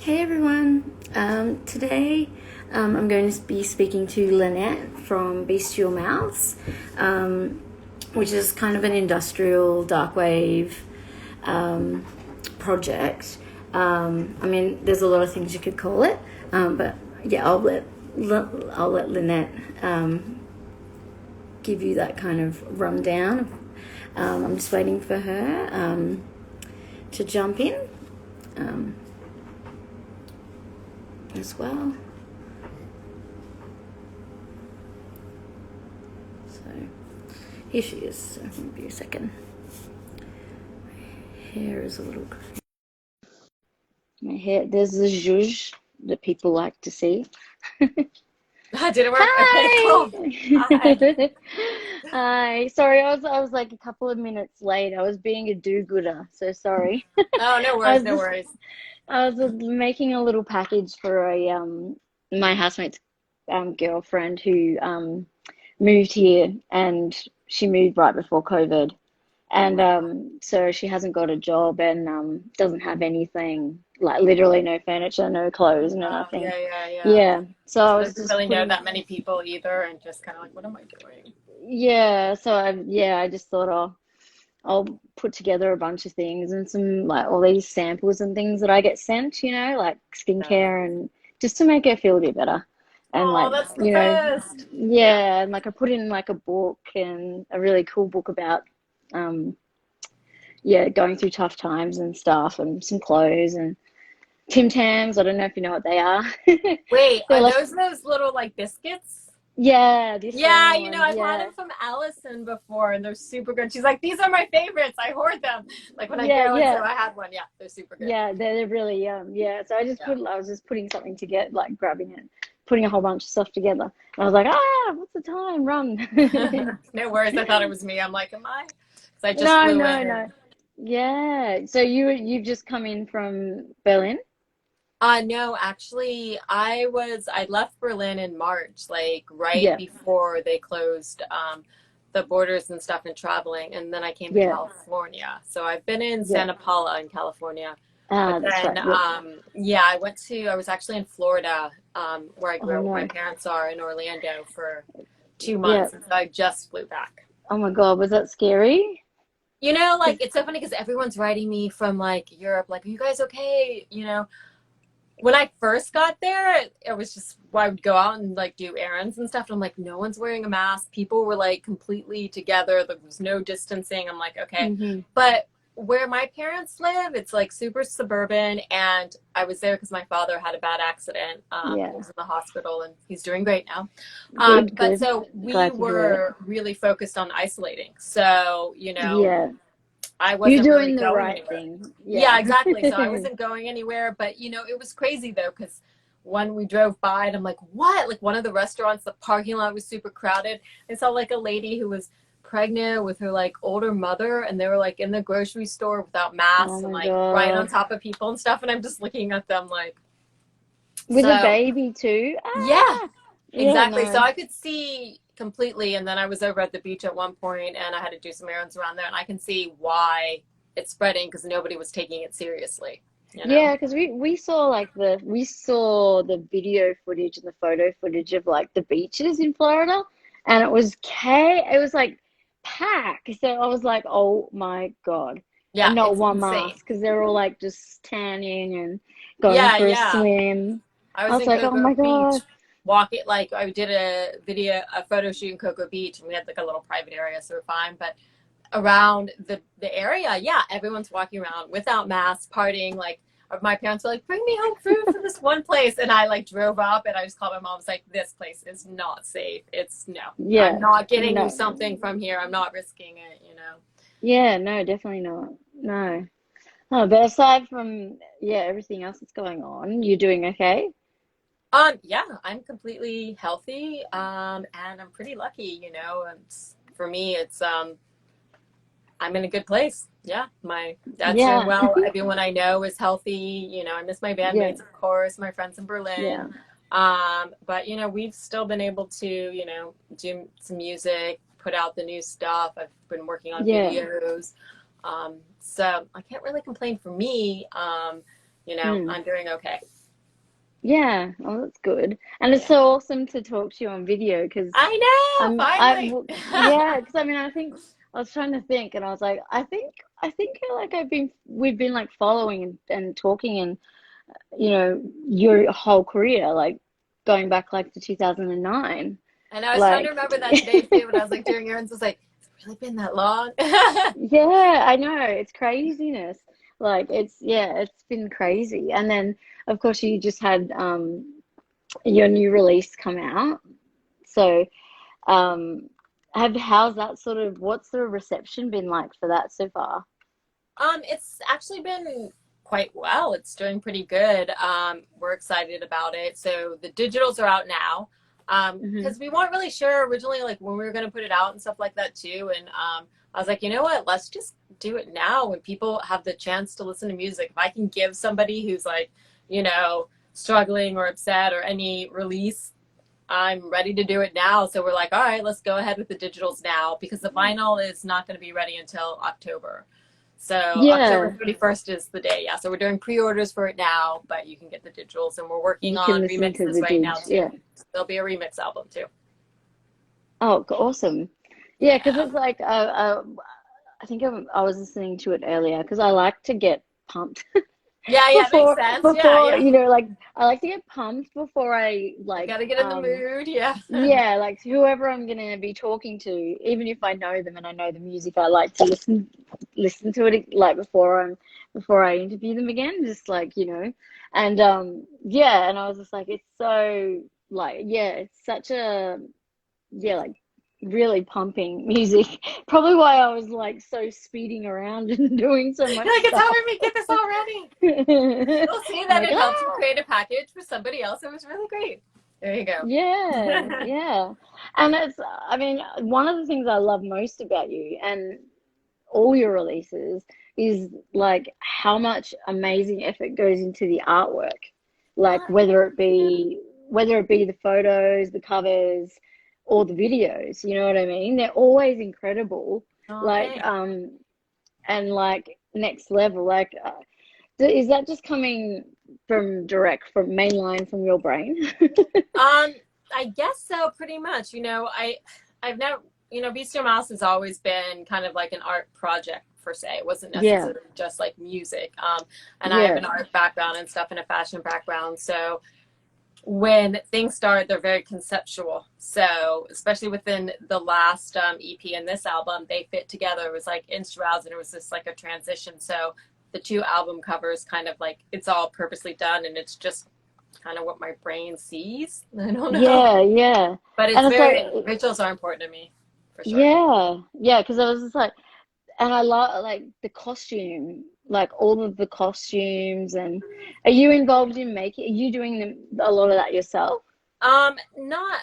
Hey everyone! Today I'm going to be speaking to Lynette from BESTIAL Mouths, which is kind of an industrial dark wave project. I mean, there's a lot of things you could call it, but yeah, I'll let Lynette give you that kind of rundown. I'm just waiting for her to jump in. As well. So here she is. So maybe a second. My hair is a little. My hair. There's the zhuzh that people like to see. Did it work? Okay, cool. Hi. Hi. Hi. Sorry, I was like a couple of minutes late. I was being a do-gooder. So sorry. Oh, no I worries, was no just worries. I was making a little package for a my housemate's girlfriend who moved here, and she moved right before COVID, Oh and my. so she hasn't got a job and doesn't have anything, like literally no furniture, no clothes, no Oh, nothing. yeah, yeah, yeah. Yeah, so I She was doesn't just really know putting, that many people either, and just kind of like, what am I doing? yeah, so I just thought, I'll put together a bunch of things and some like all these samples and things that I get sent, like Yeah. skincare, and just to make her feel a bit better. And Oh, like, that's the best. Yeah. yeah, and like I put in like a book, and a really cool book about um yeah, going through tough times and stuff, and some clothes and Tim Tams. I don't know if you know what they are. Wait, They're are like, those little like biscuits? yeah, this Yeah, foamy ones, I've had yeah. them from Allison before, and they're super good. She's like, these are my favorites. I hoard them. Like when I Yeah, go, and so yeah. I had one. Yeah, they're super good. Yeah, they're really yeah. So Yeah. I was just putting something together, like grabbing it, putting a whole bunch of stuff together. And I was like, what's the time? Run. No worries. I thought it was me. I'm like, am I? Because I just No, flew no, no. in. Yeah. So you've just come in from Berlin? No, actually, I left Berlin in March, like right Yeah, before they closed the borders and stuff and traveling, and then I came to yeah, California. So I've been in yeah. Santa Paula in California, but Ah, that's then right. Yep. yeah, I was actually in Florida, where I grew Oh up with my no. parents are in Orlando for 2 months, Yeah. and so I just flew back. Oh my God, was that scary? Like it's so funny because everyone's writing me from like Europe, like, are you guys okay? When I first got there, it was just I would go out and like do errands and stuff. And I'm like, no one's wearing a mask. People were like completely together. There was no distancing. I'm like, okay. Mm-hmm. But where my parents live, it's like super suburban. And I was there because my father had a bad accident. He Yeah. was in the hospital and he's doing great now. Good, But good. so we Glad to hear it. were really focused on isolating. So, Yeah. I You're wasn't really doing the going right anywhere. thing. Yeah, Yeah. exactly. So I wasn't going anywhere, but it was crazy though, because when we drove by and I'm like, what? Like one of the restaurants, the parking lot was super crowded. I saw like a lady who was pregnant with her like older mother, and they were like in the grocery store without Oh masks and my like right on God. top of people and stuff. And I'm just looking at them like, With a so baby too? yeah, Yeah, exactly. So no. I could see completely. And then I was over at the beach at one point and I had to do some errands around there. And I can see why it's spreading because nobody was taking it seriously, you know? Yeah, because we saw like we saw the video footage and the photo footage of like the beaches in Florida, and it was like packed. So I was like, oh my God. Yeah, And not it's one insane. mask, because they're all like just tanning and going Yeah, for a yeah. swim. I I was was in like, oh Cocoa my Beach God. walking, like, I did a photo shoot in Cocoa Beach, and we had like a little private area, so we're fine. But around the area, yeah, everyone's walking around without masks, partying. Like my parents were like, "Bring me home food for this one place," and I like drove up, and I just called my mom. I was like, "This place is not safe. It's no, I'm Yeah, not getting you no. something from here. I'm not risking it." Yeah, no, definitely not. No. Oh, but aside from, yeah, everything else that's going on, you're doing okay? Yeah, I'm completely healthy, and I'm pretty lucky. And for me, it's I'm in a good place. Yeah, my dad's doing Yeah. well. Everyone I know is healthy. I miss my Yeah. bandmates, of course, my friends in Berlin. Yeah. But we've still been able to, do some music, put out the new stuff. I've been working on Yeah. videos. So I can't really complain for me. you know, Mm. I'm doing okay. Yeah, oh, that's good. And it's Yeah. so awesome to talk to you on video because I know, finally. yeah, because I mean, I think I was trying to think, and I was like, I think like we've been like following and talking, and you know, your whole career, like going back like to 2009, And I was trying to like, remember that today too when I was like doing errands. I was like, has it really been that long? yeah, I know it's craziness. Like yeah, it's been crazy. And then of course you just had your new release come out. So, um, how's that sort of what's the reception been like for that so far? It's actually been quite well. It's doing pretty good. We're excited about it. So the digitals are out now. Hmm. Because we weren't really sure originally, like when we were going to put it out and stuff like that too. And I was like, you know what? Let's just do it now when people have the chance to listen to music. If I can give somebody who's like, you know, struggling or upset or any release, I'm ready to do it now. So we're like, all right, let's go ahead with the digitals now because the vinyl is not going to be ready until October. So October Yeah, 31st is the day. Yeah. So we're doing pre-orders for it now, but you can get the digitals and we're working you can on listen to remixes the right now digs. too. Yeah. There'll be a remix album too. Oh, awesome. Yeah, because Yeah. it's like I think I was listening to it earlier because I like to get pumped Yeah. Yeah. Makes sense. Yeah. before Yeah. you know like I like to get pumped before I You like got to get in the mood. Yeah. yeah, like whoever I'm gonna be talking to, even if I know them and I know the music, I like to listen to it like before I interview them again, just like, you know. And yeah, and I was just like it's so like yeah, it's such a yeah, like really pumping music. Probably why I was like so speeding around and doing so much Like it's stuff. helping me get this already. We'll see I'm that like, it helped you ah, create a package for somebody else. It was really great. There you go. yeah, yeah. And I mean, one of the things I love most about you and all your releases is like how much amazing effort goes into the artwork. Like whether it be the photos, the covers, or the videos, you know what I mean? They're always incredible. Oh, Like thanks. and like next level. Like is that just coming from direct from mainline from your brain? Um, I guess so, pretty much. You know, I've never, you know, Bestial Mouse has always been kind of like an art project per se. It wasn't Yeah, necessarily just like music. And I have yeah, an art background and stuff and a fashion background. So when things start, they're very conceptual. So especially within the last EP and this album, they fit together. It was like instruals and it was just like a transition. So the two album covers kind of like it's all purposely done and it's just kind of what my brain sees. I don't know. yeah, yeah. But it's And it's like very, rituals are important to me for sure. yeah, yeah, because I was just like, and I love like the costume, like all of the costumes. And are you involved in making? Are you doing a lot of that yourself? Not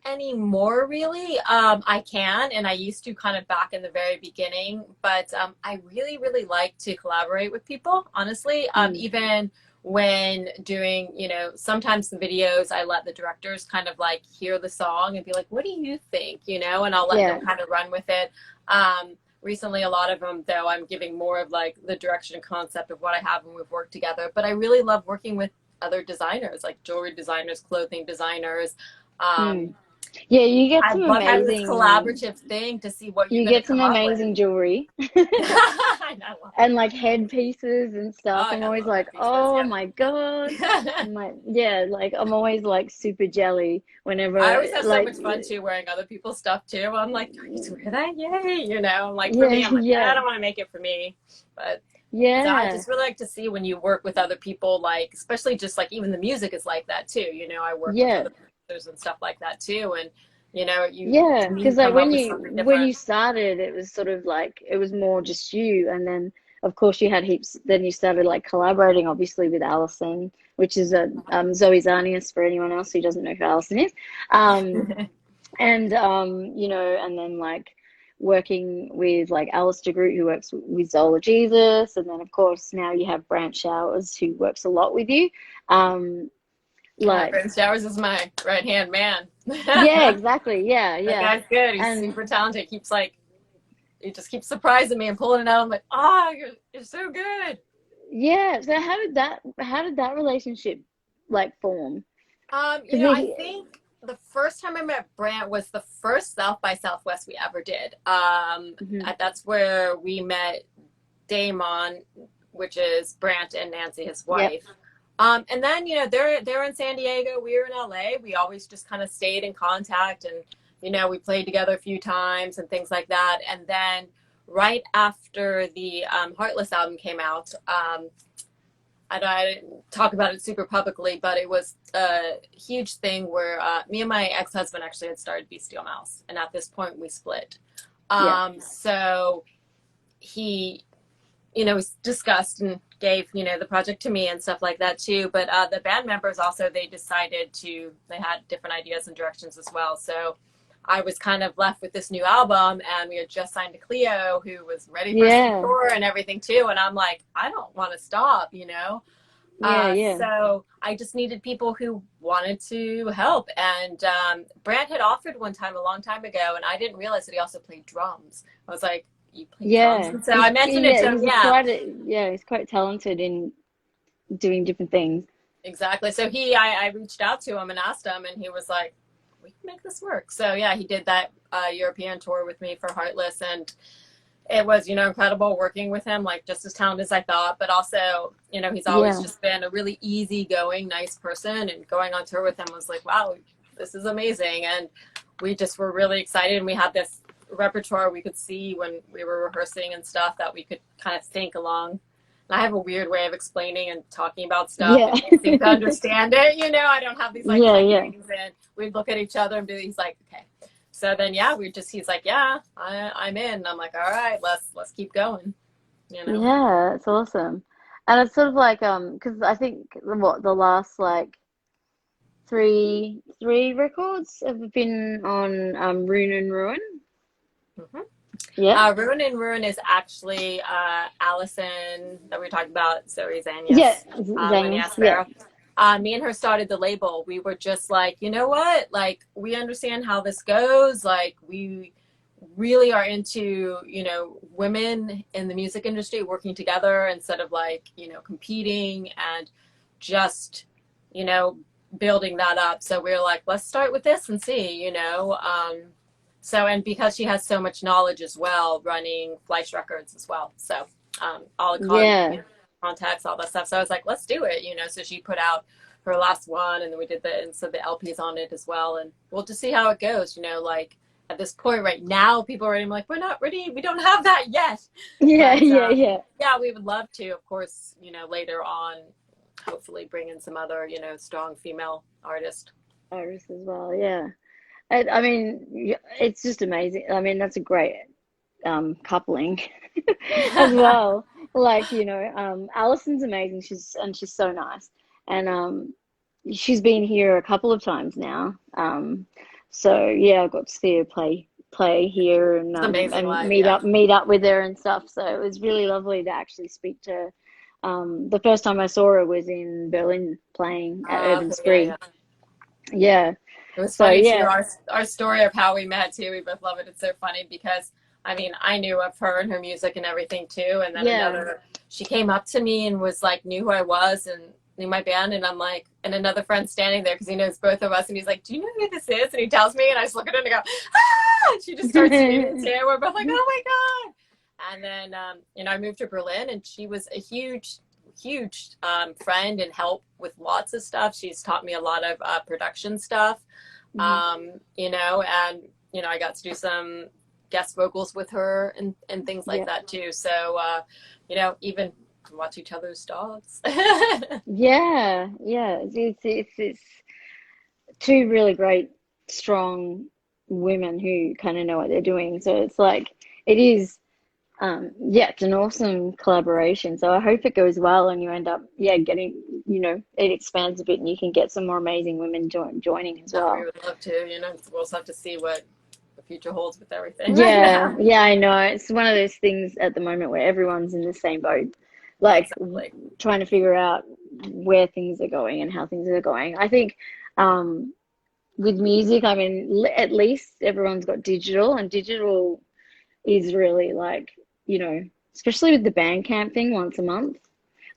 anymore really. I can, and I used to kind of back in the very beginning, but I really, really like to collaborate with people, honestly. Mm. Even when doing, you know, sometimes the videos, I let the directors kind of like hear the song and be like, what do you think? You know, and I'll let them Yeah, kind of run with it. Recently, a lot of them, though, I'm giving more of like the direction and concept of what I have when we've worked together. But I really love working with other designers, like jewelry designers, clothing designers. mm. Um, Yeah, you get I some love having this amazing, collaborative thing to see what you're you going to get some come up with. amazing jewelry. I know. And like headpieces and stuff. Oh, I'm yeah, I always love like, headpieces. oh my God. Yeah. I'm like, yeah, like I'm always like super jelly I whenever always have so like much fun too wearing other people's stuff too. I'm like, do I get to wear that? Yay! You know, I'm like, for yeah, me, I'm like, yeah, I don't want to make it for me. But so I yeah, just really like to see when you work with other people, like, especially just like even the music is like that too. You know, I work with yeah. other producers and stuff like that too. And, you know, you, Yeah, to me, because like come up with something when different. you started, it was sort of like it was more just you, and then of course you had heaps. Then you started like collaborating, obviously with Alison, which is a Zoe Zarnias for anyone else who doesn't know who Alison is, um, and you know, and then like working with like Alistair Groot who works with Zola Jesus, and then of course now you have Brant Showers who works a lot with you, um, Yeah, like Brandon Showers is my right hand man. yeah, That exactly, yeah, yeah, guy's good. He's and super talented. He keeps like he just keeps surprising me and pulling it out. I'm like, oh, you're so good. yeah. So how did that relationship like form? You Because know, I think the first time I met Brant was the first South by Southwest we ever did. mhm. That's where we met Damon, which is Brant and Nancy, his Yep. wife. And then they're in San Diego, we were in LA. We always just kind of stayed in contact, and we played together a few times and things like that. And then right after the Heartless album came out, I didn't talk about it super publicly, but it was a huge thing where me and my ex-husband actually had started BESTIAL Mouse, and at this point we split. Yeah. So he was discussed and gave, the project to me and stuff like that too. But the band members also, they had different ideas and directions as well. So I was kind of left with this new album, and we had just signed to Cleo, who was ready for us to Yeah. tour and everything too. And I'm like, I don't want to stop. Yeah. Yeah. So I just needed people who wanted to help. And Brant had offered one time a long time ago, and I didn't realize that he also played drums. I was like, you play drums? Yeah. And so I mentioned it to him. Yeah, He's quite talented in doing different things. exactly. So I reached out to him and asked him, and he was like, we can make this work. So yeah, he did that European tour with me for Heartless, and it was, incredible working with him, like just as talented as I thought, but also, he's always Yeah. just been a really easygoing, nice person, and going on tour with him was like, wow, this is amazing. And we just were really excited, and we had this repertoire we could see when we were rehearsing and stuff that we could kind of think along. And I have a weird way of explaining and talking about stuff, Yeah. and he seemed to understand it. I don't have these like Yeah. tight Yeah. things, and we'd look at each other and he's like, okay. So then, yeah, he's like, yeah, I'm in. And I'm like, all right, let's keep going, you know? Yeah. It's awesome. And it's sort of like because I think the last like three records have been on Rune and Ruin. Mm-hmm. Yeah. Ruin and Ruin is actually Allison that we talked about, Zoe Yeah. Zanias, Lenny Zangief. Yeah. Aspero. Me and her started the label. We were just like, you know what? Like, we understand how this goes. Like, we really are into, women in the music industry working together instead of like, competing, and just, you know, building that up. So we were like, let's start with this and see. So, and because she has so much knowledge as well, running Fleisch Records as well. So, all the Yeah. contacts, all that stuff. So I was like, let's do it. So she put out her last one, and then we did the LPs on it as well. And we'll just see how it goes. Like at this point right now, people are already like, we're not ready. We don't have that yet. Yeah. But Yeah. Yeah. yeah, we would love to, of course, later on, hopefully bring in some other, strong female artist. Iris as well. Yeah. I mean, it's just amazing. I mean, that's a great coupling as well. Like, Allison's amazing. She's so nice. And she's been here a couple of times now. So yeah, I got to see her play here and It's amazing live, meet yeah. up with her and stuff. So it was really lovely to actually speak to her. The first time I saw her was in Berlin playing at Urban Okay, yeah, Spree. yeah. Yeah. It was So funny too, yeah. our story of how we met too. We both love it. It's so funny because I mean, I knew of her and her music and everything too. And then Yeah. she came up to me and was like, knew who I was and knew my band. And I'm like, and another friend standing there because he knows both of us. And he's like, do you know who this is? And he tells me, and I just look at her and I go, ah! And she just starts screaming too. We're both like, oh my God. And then, I moved to Berlin, and she was a huge friend and help with lots of stuff. She's taught me a lot of production stuff, Mhm. and I got to do some guest vocals with her and things like Yeah. that too. So, even watch each other's dogs. Yeah. Yeah. It's two really great, strong women who kind of know what they're doing. So it's like it is. Yeah, it's an awesome collaboration. So I hope it goes well and you end up, yeah, getting, it expands a bit and you can get some more amazing women joining as No, we well. would love to. We'll just have to see what the future holds with everything right Yeah, now. yeah, I know. It's one of those things at the moment where everyone's in the same boat, like Exactly. trying to figure out where things are going and how things are going. I think with music, I mean, at least everyone's got digital, and digital is really like, especially with the Bandcamp thing once a month.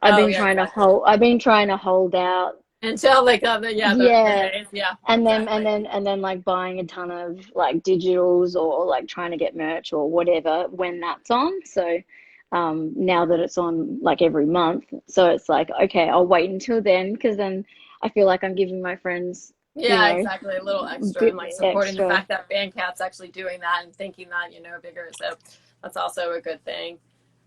Oh yeah, exactly. I've been trying to hold out. Until like the Yeah. days, yeah, And exactly. then like buying a ton of like digitals or like trying to get merch or whatever when that's on. So now that it's on like every month, so it's like, okay, I'll wait until then because then I feel like I'm giving my friends, you Yeah, know, exactly. A little extra bit and like supporting the extra. fact that Bandcap's actually doing that and thinking that, bigger. So that's also a good thing.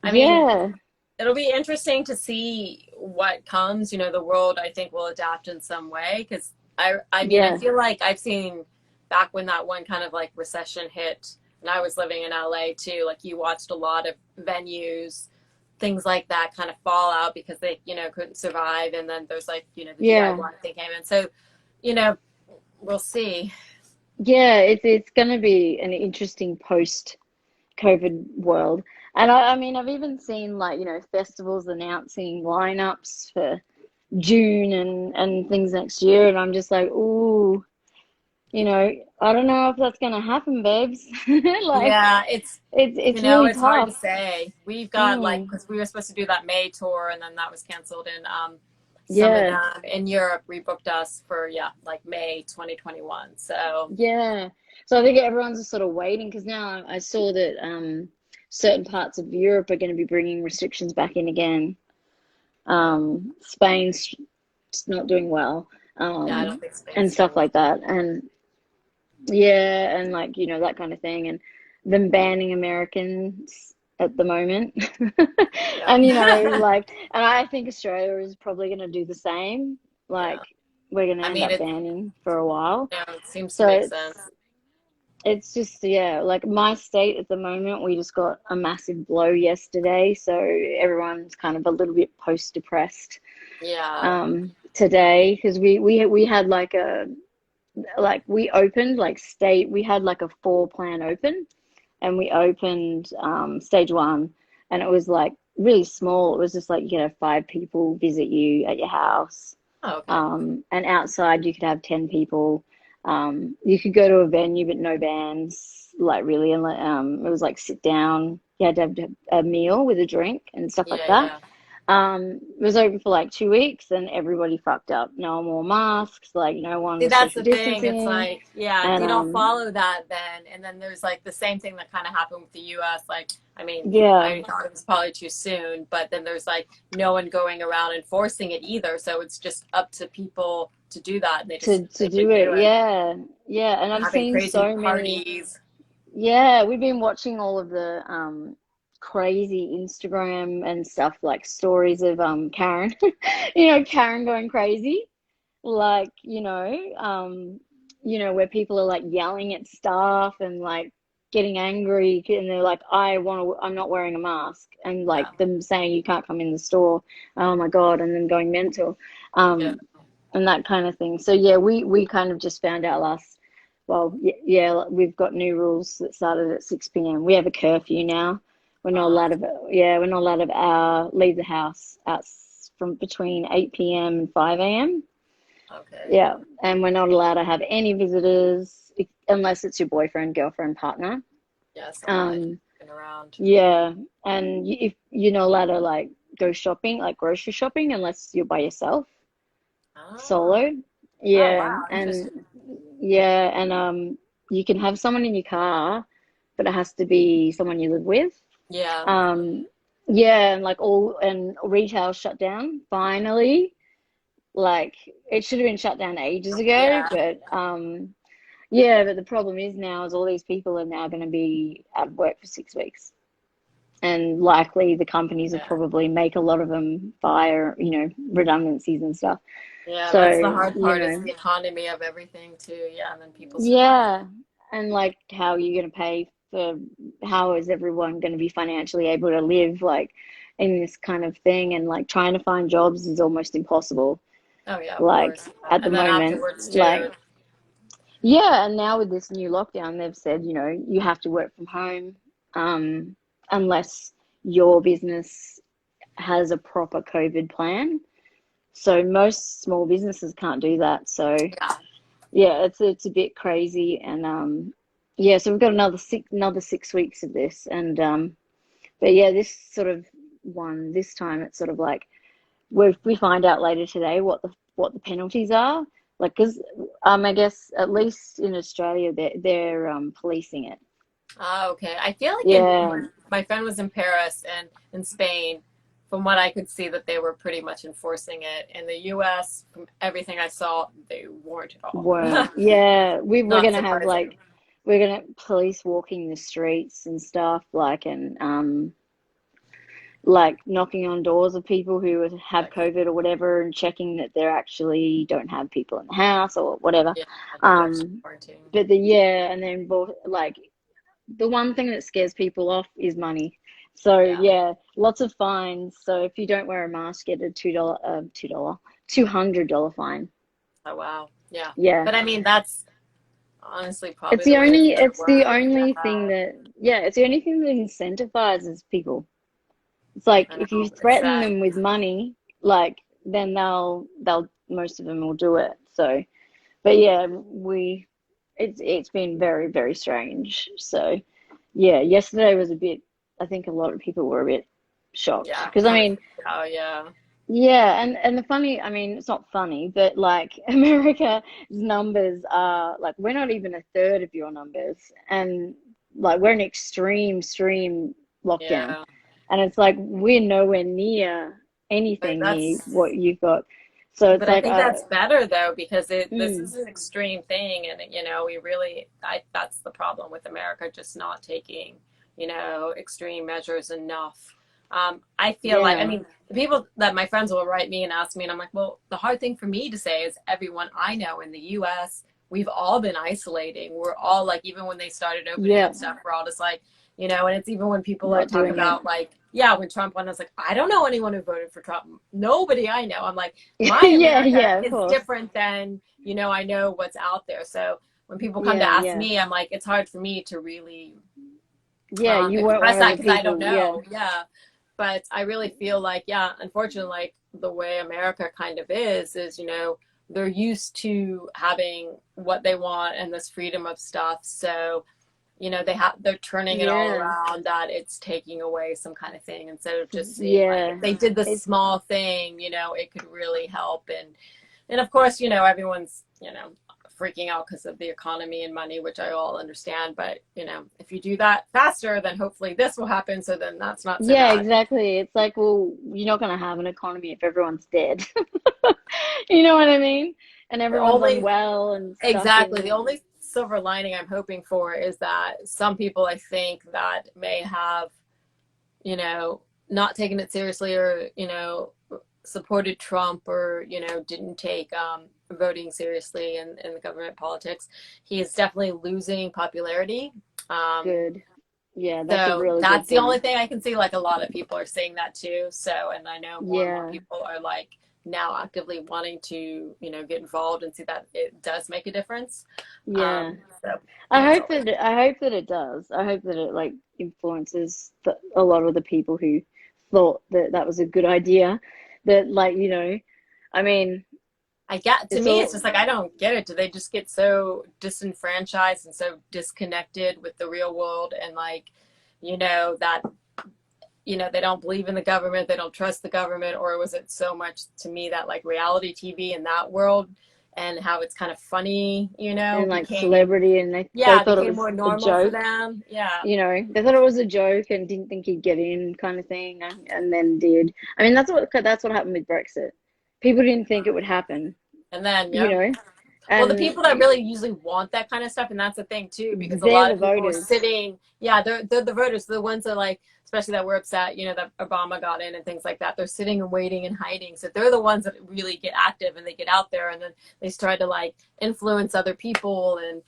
I mean, Yeah. it'll be interesting to see what comes. The world I think will adapt in some way because I mean I Yeah. feel like I've seen back when that one kind of like recession hit and I was living in LA too. Like you watched a lot of venues, things like that kind of fall out because they couldn't survive, and then there's like the Yeah. DIY thing came in. So you know we'll see. Yeah, it's gonna be an interesting post COVID world. And I mean, I've even seen like, festivals announcing lineups for June and things next year, and I'm just like, ooh, I don't know if that's gonna happen, babes. Like, Yeah, it's really it's hard to tough. say. We've got like Mm, because we were supposed to do that May tour, and then that was canceled. And some of yeah, them in Europe rebooked us for like May 2021. So yeah. So I think everyone's just sort of waiting because now I saw that certain parts of Europe are going to be bringing restrictions back in again. yeah, Spain's just not doing well, yeah, I don't think and Spain's doing stuff well. like that. And yeah, and like, that kind of thing, and them banning Americans at the moment. Yeah, And like, and I think Australia is probably going to do the same. yeah. Like, we're going to I end mean, up banning for a while. it seems to So make sense. it's just, yeah, like my state at the moment, we just got a massive blow yesterday, so everyone's kind of a little bit post-depressed Yeah. today because we had like we opened like state we had like a four plan open, and we opened stage one, and it was like really small. It was just like, five people visit you at your house, Oh, okay. and outside you could have 10 people. You could go to a venue but no bands, like, really, and it was like sit down. You had to have a meal with a drink and stuff like Yeah, that. yeah. It was open for like 2 weeks, and everybody fucked up. No one wore masks, like no one See, was that's social the thing. It's distancing, like, yeah, if and you don't follow that, then, and then there's like the same thing that kind of happened with the US. Like, I mean, yeah, I thought it was probably too soon, but then there's like no one going around enforcing it either. So it's just up to people to do that. And to they do didn't do it. it. Yeah, yeah, and I've Having seen crazy so many. parties. Yeah, we've been watching all of the crazy Instagram and stuff, like stories of Karen, Karen going crazy, like, where people are like yelling at staff and like getting angry, and they're like, I'm not wearing a mask, and like Yeah. them saying you can't come in the store. Oh my God, and then going mental. Yeah. Um, and that kind of thing. So yeah, we kind of just found out well, yeah, we've got new rules that started at 6 p.m. We have a curfew now. We're not Uh, allowed to, yeah, we're not allowed to leave the house out from between 8 p.m. and 5 a.m. okay. Yeah, and we're not allowed to have any visitors unless it's your boyfriend, girlfriend, partner. Yeah, someone that Um, you've been around. yeah, and if you're not allowed to like go shopping, like grocery shopping, unless you're by yourself, Ah. solo. Oh, Yeah, wow. and Interesting. yeah, and you can have someone in your car, but it has to be someone you live with. Yeah. Um, yeah, and like all and retail shut down finally. Like, it should have been shut down ages ago, Yeah. but yeah, but the problem is now is all these people are now going to be out of work for 6 weeks. And likely the companies will Yeah. probably make a lot of them via, redundancies and stuff. Yeah, So, that's the hard part is the economy of everything too. Yeah, and then people surviving. yeah. And like, how are you going to pay for, how is everyone going to be financially able to live like in this kind of thing? And like trying to find jobs is almost impossible. Oh yeah, of Like course. at the And then moment, afterwards like, too. yeah. And now with this new lockdown, they've said, you have to work from home, unless your business has a proper COVID plan. So most small businesses can't do that. So Yeah. yeah, it's a bit crazy, and yeah, so we've got another 6 weeks of this, and but yeah, this sort of one this time it's sort of like we find out later today what the penalties are. Like, because I guess at least in Australia they're policing it. Oh, okay. I feel like in Yeah, when my friend was in Paris and in Spain, from what I could see, that they were pretty much enforcing it. In the U.S., from everything I saw, they weren't at all. weren't. Yeah, we're Not gonna have surprising. like we're gonna police walking the streets and stuff like and like knocking on doors of people who have Like, COVID or whatever and checking that they actually don't have people in the house or whatever. yeah, that they're actually Um, quarantining. but the yeah, and then like the one thing that scares people off is money. So Yeah. yeah, lots of fines. So if you don't wear a mask, get a $200 fine. Oh, wow. Yeah. Yeah. But I mean, that's honestly probably the way it's going to It's the work. only thing Yeah. that yeah, it's the only thing that incentivizes people. It's like I if you know. It's threaten sad. them with money, like then they'll most of them will do it. So, but yeah, it's been very, very strange. So, yeah, yesterday was a bit, I think a lot of people were a bit shocked Yeah. because I Kind of. mean, Oh, yeah. yeah, and the funny, I mean, it's not funny, but like America's numbers are like we're not even a third of your numbers, and like we're an extreme lockdown, Yeah. and it's like we're nowhere near But anything near that's what you've got. So it's But I like, think that's better though because this mm, is an extreme thing, and we really that's the problem with America just not taking extreme measures enough. I feel like, I yeah, mean, the people that my friends will write me and ask me, and I'm like, well, the hard thing for me to say is everyone I know in the U.S. we've all been isolating. We're all like, even when they started opening yeah, up stuff, we're all just like, and it's even when people like not talk doing it. about like, yeah, when Trump won, I was like, I don't know anyone who voted for Trump. Nobody I know. I'm like, my Yeah, America yeah, of is course. different than, I know what's out there. So when people come to Yeah, ask yeah, me, I'm like, it's hard for me to really yeah. You weren't express one of that the because I don't people. Yeah, know. Yeah. But I really feel like, yeah, unfortunately, like the way America kind of is, they're used to having what they want and this freedom of stuff. So, they're turning it all yeah, around that it's taking away some kind of thing instead of just seeing like if yeah. they did this It's small thing, it could really help. And of course, everyone's freaking out because of the economy and money, which I all understand. But if you do that faster, then hopefully this will happen. So then that's not so Yeah, bad. exactly. It's like, well, you're not going to have an economy if everyone's dead. You know what I mean? And The everyone's only unwell and stuck Exactly. The in. only silver lining I'm hoping for is that some people I think that may have, you know, not taken it seriously or, supported Trump or, didn't take voting seriously in the government politics. He is definitely losing popularity. Um, Good. Yeah, that's a so really good that's the only thing. thing I can see. Like a lot of people are saying that too. So, and I know more and more Yeah, people are like now actively wanting to, get involved and see that it does make a difference. yeah. So, it's always. I hope that it does. I hope that it like influences a lot of the people who thought that that was a good idea. That like, I mean, I get to it's me, it's all just like I don't get it. Do they just get so disenfranchised and so disconnected with the real world and like, that they don't believe in the government, they don't trust the government, or was it so much to me that like reality TV in that world and how it's kind of funny, and like became celebrity and they yeah, thought it became was more a normal for joke. them. Yeah. They thought it was a joke and didn't think he'd get in, kind of thing, and then did. I mean, that's what happened with Brexit. People didn't think it would happen, And then you yeah. know, Well, the and people that really usually want that kind of stuff, and that's the thing too, because a they're lot the of people were voters. sitting, yeah, they're the voters, the ones that like, especially that were upset, that Obama got in and things like that. They're sitting and waiting and hiding. So they're the ones that really get active and they get out there and then they start to like influence other people and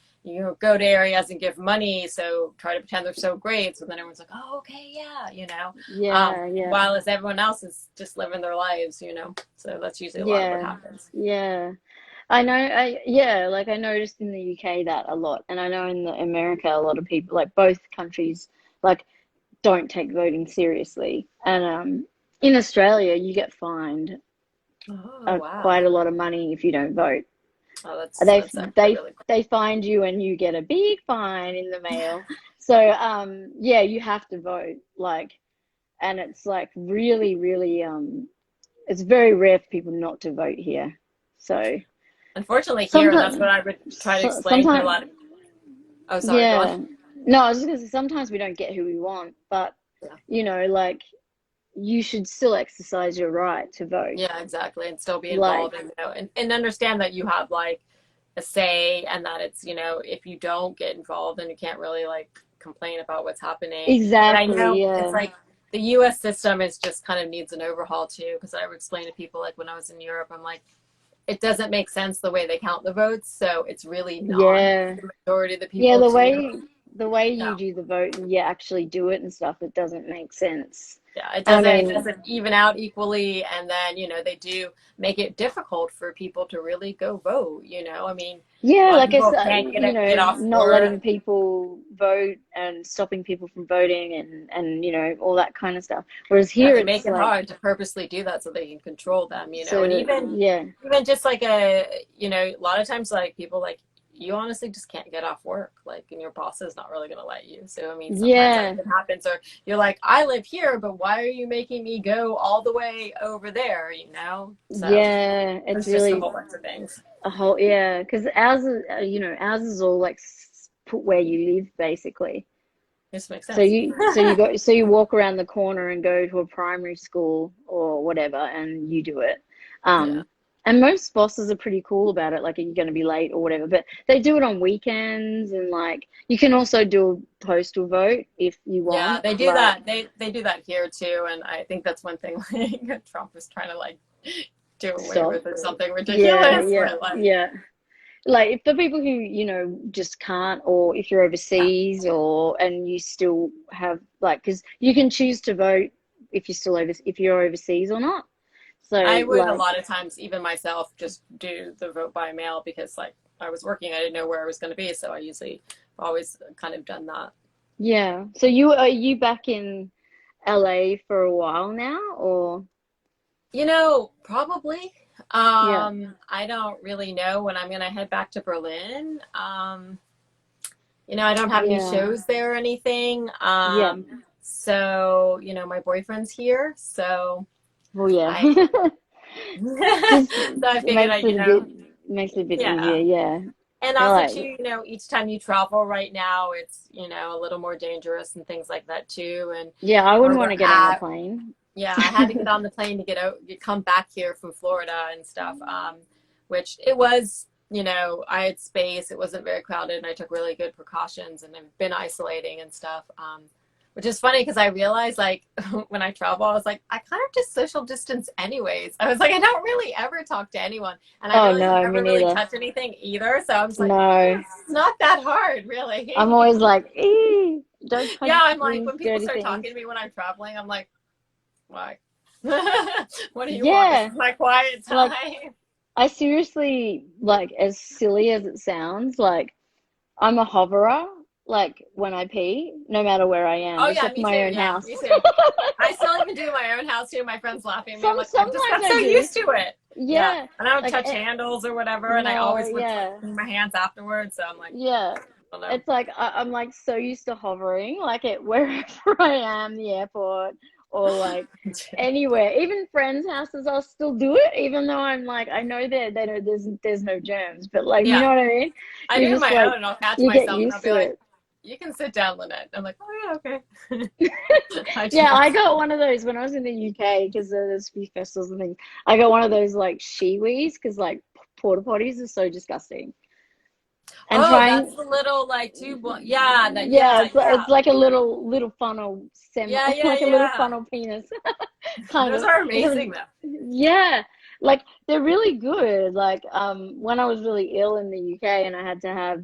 go to areas and give money. So try to pretend they're so great. So then everyone's like, oh, okay, yeah. Yeah, yeah, While as everyone else is just living their lives. So that's usually a lot of what yeah, happens. yeah. I know. Yeah, like I noticed in the UK that a lot, and I know in the America a lot of people, like both countries, like don't take voting seriously. And in Australia, you get fined Oh, wow. quite a lot of money if you don't vote. Oh, They that's actually they really cool. they find you and you get a big fine in the mail. So yeah, you have to vote. Like, and it's like really, really it's very rare for people not to vote here. So Unfortunately here, and that's sometimes, what I would try to explain to a sometimes, lot of, oh, sorry, go on. yeah. No, I was just gonna say sometimes we don't get who we want, but Yeah. like you should still exercise your right to vote. Yeah, exactly. And still be Like, involved and, and understand that you have like a say and that it's, if you don't get involved then you can't really like complain about what's happening. But I exactly, know it's yeah. like the US system is just kind of needs an overhaul too, because I would explain to people like when I was in Europe, I'm like, it doesn't make sense the way they count the votes. So it's really not Yeah. the majority of the Yeah, people to, the way you yeah. do the vote and you actually do it and stuff, it doesn't make sense. Yeah, I it mean, doesn't even out equally, and then they do make it difficult for people to really go vote. I mean, a yeah, lot of like I people said, can't get off not work. letting people vote and stopping people from voting and all that kind of stuff. Whereas Yeah, here they make it's it like, hard to purposely do that so they can control them. And so yeah, even just like a lot of times like people like you honestly just can't get off work, like, and your boss is not really going to let you. So I mean, sometimes that yeah, can happen. So you're like, I live here, but why are you making me go all the way over there? So yeah, it's it's just a really whole bunch of things. a whole, yeah, because ours is, ours is all like put where you live basically. This makes So sense. you walk around the corner and go to a primary school or whatever, and you do it. Yeah. And most bosses are pretty cool about it, like, are you going to be late or whatever. But they do it on weekends, and like you can also do a postal vote if you Yeah, want. they do Like, that. They do that here too, and I think that's one thing like Trump is trying to like do away stop. with or something Yeah, ridiculous. yeah, But like, yeah. Like if the people who just can't, or if you're yeah, overseas, or and you still have like, because you can choose to vote if you're still over if you're overseas or not. I So would a like, lot of times, even myself, just do the vote by mail because like I was working, I didn't know where I was going to be, so I usually always kind of done that. yeah. So you back in LA for a while now, or Probably. yeah, I don't really know when I'm going to head back to Berlin. I don't have any yeah, shows there or anything. yeah. So, my boyfriend's here. So Well, yeah. I, Just so I figured makes it a bit easier. yeah. Yeah. And You're also like, too, each time you travel right now, it's, a little more dangerous and things like that too. And yeah, I where wouldn't we're want to get on a at, plane. yeah, I had to get on the plane to come back here from Florida and stuff, which it was, I had space. It wasn't very crowded, and I took really good precautions, and I've been isolating and stuff. Which is funny because I realized, like, when I travel, I was like, I kind of just social distance anyways. I was like, I don't really ever talk to anyone, and I Oh realized I no, me never really neither. touch anything either. So I was like, No. it's not that hard, I'm really. always like, don't touch Yeah, I'm like, these when people dirty start things. talking to me when I'm traveling, I'm like, why? What do you want? This Yeah, is my quiet like time. I seriously, like, as silly as it sounds, like I'm a hoverer, like when I pee, no matter where I am, Oh yeah, except me my too. own Yeah, house. me too. I still even do my own house too. My friends laughing at me. I'm like, I've just Sometimes got so I do. used to it. Yeah, Yeah, and I don't like touch handles or whatever, and I no, always would yeah, clean my hands afterwards. So I'm like, yeah. I don't know. It's like I'm like so used to hovering, like at wherever I am, the airport or like anywhere, even friends' houses, I'll still do it, even though I'm like I know they know there's no germs, but like you Yeah, know what I mean? I You're do just my own, like and I'll catch you get myself, and I'll used be to like, it. "You can sit down, Lynette." I'm like, "Oh yeah, okay." I Yeah, I just, got one of those when I was in the UK because there's a few festivals and things. I got one of those like shiwis because like porta potties are so disgusting. And oh, trying, that's the little like tube one. Yeah, that. yeah, Yeah, it's yeah, like a little funnel yeah, yeah, like a little yeah. funnel penis, kind Those of. are Because amazing though. yeah, like they're really good. Like when I was really ill in the UK and I had to have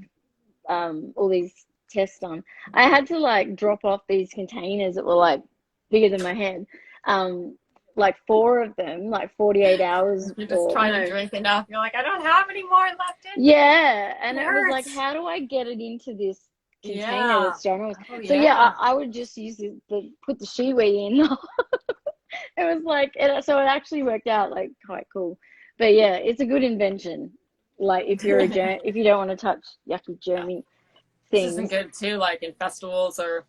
all these tests done, I had to like drop off these containers that were like bigger than my head. Um, like four of them, like 48 hours You're just or trying to no. drink enough. You're like, I don't have any more left in me. Yeah, and It it was like, hurts. how do I get it into this container Yeah. that's ginormous? Oh So yeah, yeah. I would just use put the shiwi in. It was like, so it actually worked out like quite cool. But yeah, it's a good invention. Like if you're a germ, if you don't want to touch yucky Yeah. germy This isn't things. good too, like in festivals or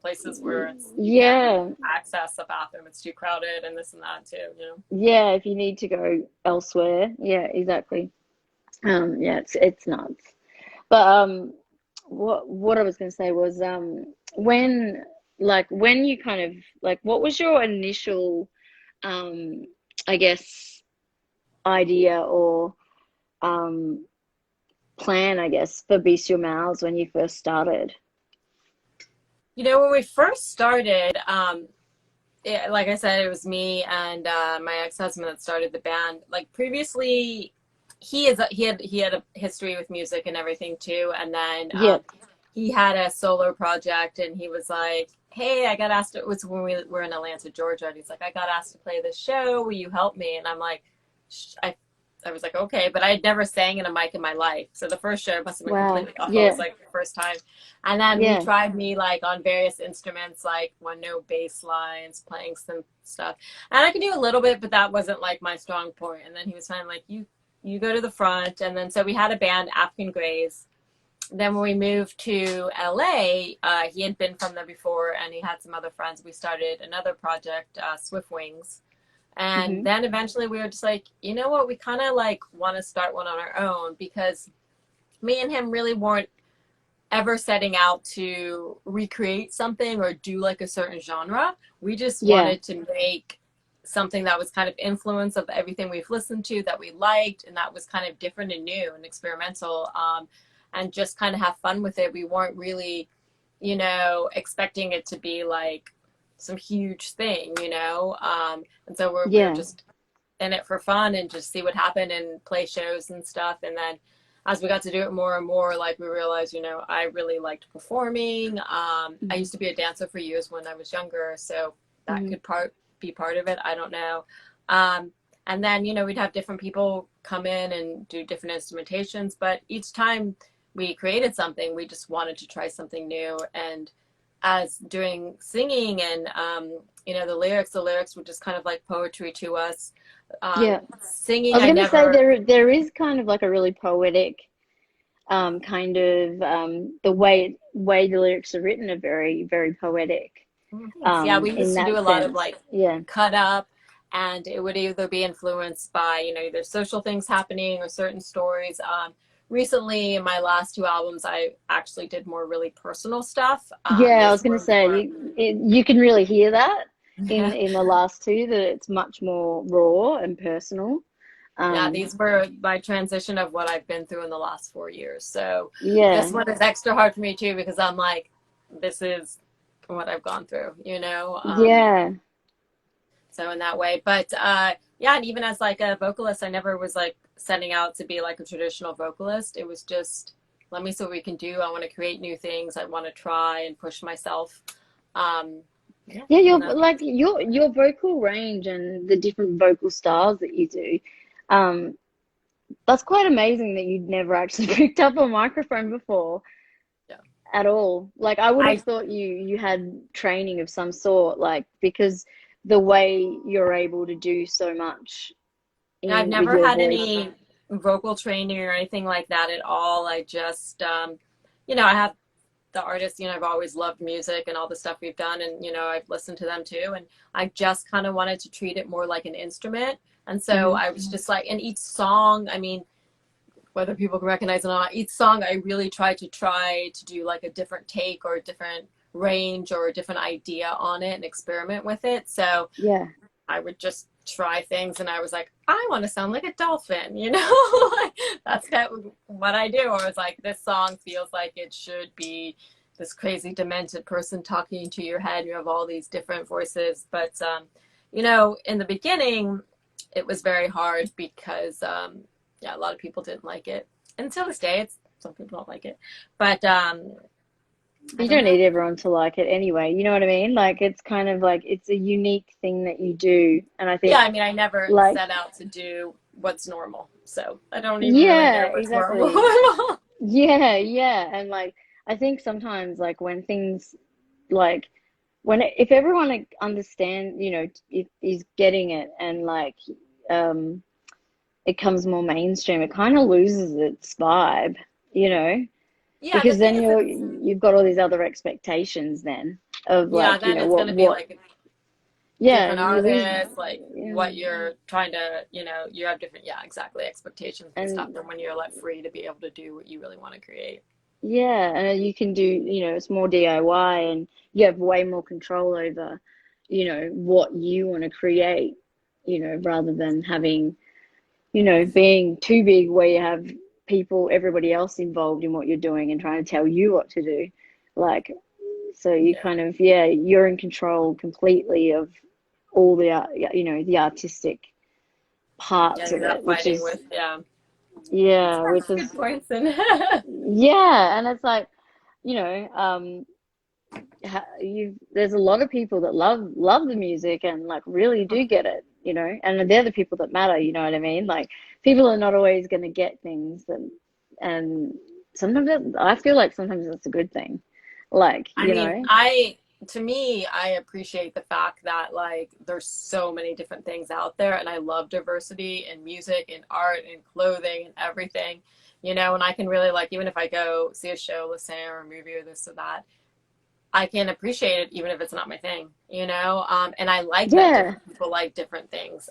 places where you can't Yeah, access a bathroom. It's too crowded and this and that too. yeah, if you need to go elsewhere. Yeah, exactly. Yeah, it's nuts. But what I was gonna say was when when you kind of like what was your initial um I guess idea or um plan, I guess, for Bestial Mouths when you first started? When we first started, like I said, it was me and my ex-husband that started the band. Like previously, he had a history with music and everything too, and then Yeah. he had a solo project, and he was like, "Hey, I got asked." It was when we were in Atlanta, Georgia, and he's like, "I got asked to play this show. Will you help me?" And I'm like, I was like, okay, but I had never sang in a mic in my life. So the first show must have been Wow. completely awful. It was Yeah. like the first time. And then he Yeah. tried me like on various instruments, like one note bass lines, playing some stuff. And I could do a little bit, but that wasn't like my strong point. And then he was finally like, you go to the front. And then so we had a band, African Grays. Then when we moved to LA, he had been from there before and he had some other friends. We started another project, Swift Wings. And Hmm. then eventually we were just like, you know what, we kind of like want to start one on our own, because me and him really weren't ever setting out to recreate something or do like a certain genre. We just Yeah. wanted to make something that was kind of influence of everything we've listened to that we liked, and that was kind of different and new and experimental, and just kind of have fun with it. We weren't really, expecting it to be like some huge thing. And so we were Yeah. just in it for fun and just see what happened and play shows and stuff. And then as we got to do it more and more, like we realized, I really liked performing. I Hmm. used to be a dancer for years when I was younger, so that Hmm. could be part of it. I don't know. Um, and then, we'd have different people come in and do different instrumentations, but each time we created something, we just wanted to try something new. And as doing singing and, the lyrics were just kind of like poetry to us. Yeah. I Singing, was I gonna say never. there is kind of like a really poetic kind of the way the lyrics are written are very, very poetic Thanks. Yeah, we in used to do that a lot of sense. like Yeah. cut up, and it would either be influenced by, either social things happening or certain stories. Recently, in my last two albums, I actually did more really personal stuff. Yeah, I was These gonna were say more. you can really hear that Yeah, in the last two that it's much more raw and personal. yeah, Um, these were my transition of what I've been through in the last 4 years. So this yeah, one is extra hard for me too, because I'm like, this is what I've gone through. yeah, So in that way, but yeah, and even as like a vocalist, I never was like setting out to be like a traditional vocalist. It was just, let me see what we can do. I want to create new things. I want to try and push myself. um yeah, yeah. and Your that. like your vocal range and the different vocal styles that you do. Um, that's quite amazing that you'd never actually picked up a microphone before Yeah, at all. Like I would have I thought you had training of some sort, like because the way you're able to do so much I've in with never your had voice. any vocal training or anything like that at all. I just I have the artists, I've always loved music and all the stuff we've done, and I've listened to them too, and I just kind of wanted to treat it more like an instrument. And so Hmm. I was just like, and each song, I mean, whether people can recognize it or not, each song I really try to do like a different take or a different range or a different idea on it and experiment with it. So Yeah, I would just try things, and I was like, I want to sound like a dolphin. Like, that's kind of what I do. Or it's like, this song feels like it should be this crazy demented person talking into your head. You have all these different voices. But in the beginning it was very hard because yeah, a lot of people didn't like it. And to this day, it's some people don't like it. But I you don't don't know. need everyone to like it anyway. You know what I mean? Like it's kind of like it's a unique thing that you do, and I Yeah, think I mean, I never like set out to do what's normal, so I don't even really know yeah, what's normal. exactly. Yeah, yeah, and like I think sometimes like when things like if everyone like, understand, is getting it and like um it comes more mainstream, it kind of loses its vibe, you know? Yeah, the because thing then is, it's you've got all these other expectations then of yeah, like, then it's what gonna be like yeah, different and you lose, artists, like yeah, what you're trying to, you have different, yeah, exactly, expectations and stuff and from when you're let free to be able to do what you really want to create. yeah, and you can do, it's more DIY and you have way more control over, what you want to create, rather than having, being too big where you have everybody else involved in what you're doing and trying to tell you what to do. Like, so you Yeah. kind of, yeah, you're in control completely of all the artistic Yeah, parts you're of it, not which fighting is, with, yeah. yeah, That's which good is, points. And yeah. And it's like, you know, there's a lot of people that love the music and like really do get it, and they're the people that matter, you know what I mean? Like people are not always going to get things, and sometimes I feel like sometimes it's a good thing. Like, I mean, to me, I appreciate the fact that like there's so many different things out there, and I love diversity in music and art and clothing and everything, and I can really like, even if I go see a show, let's say, or a movie or this or that, I can appreciate it even if it's not my thing, and I like that yeah, different people like different things.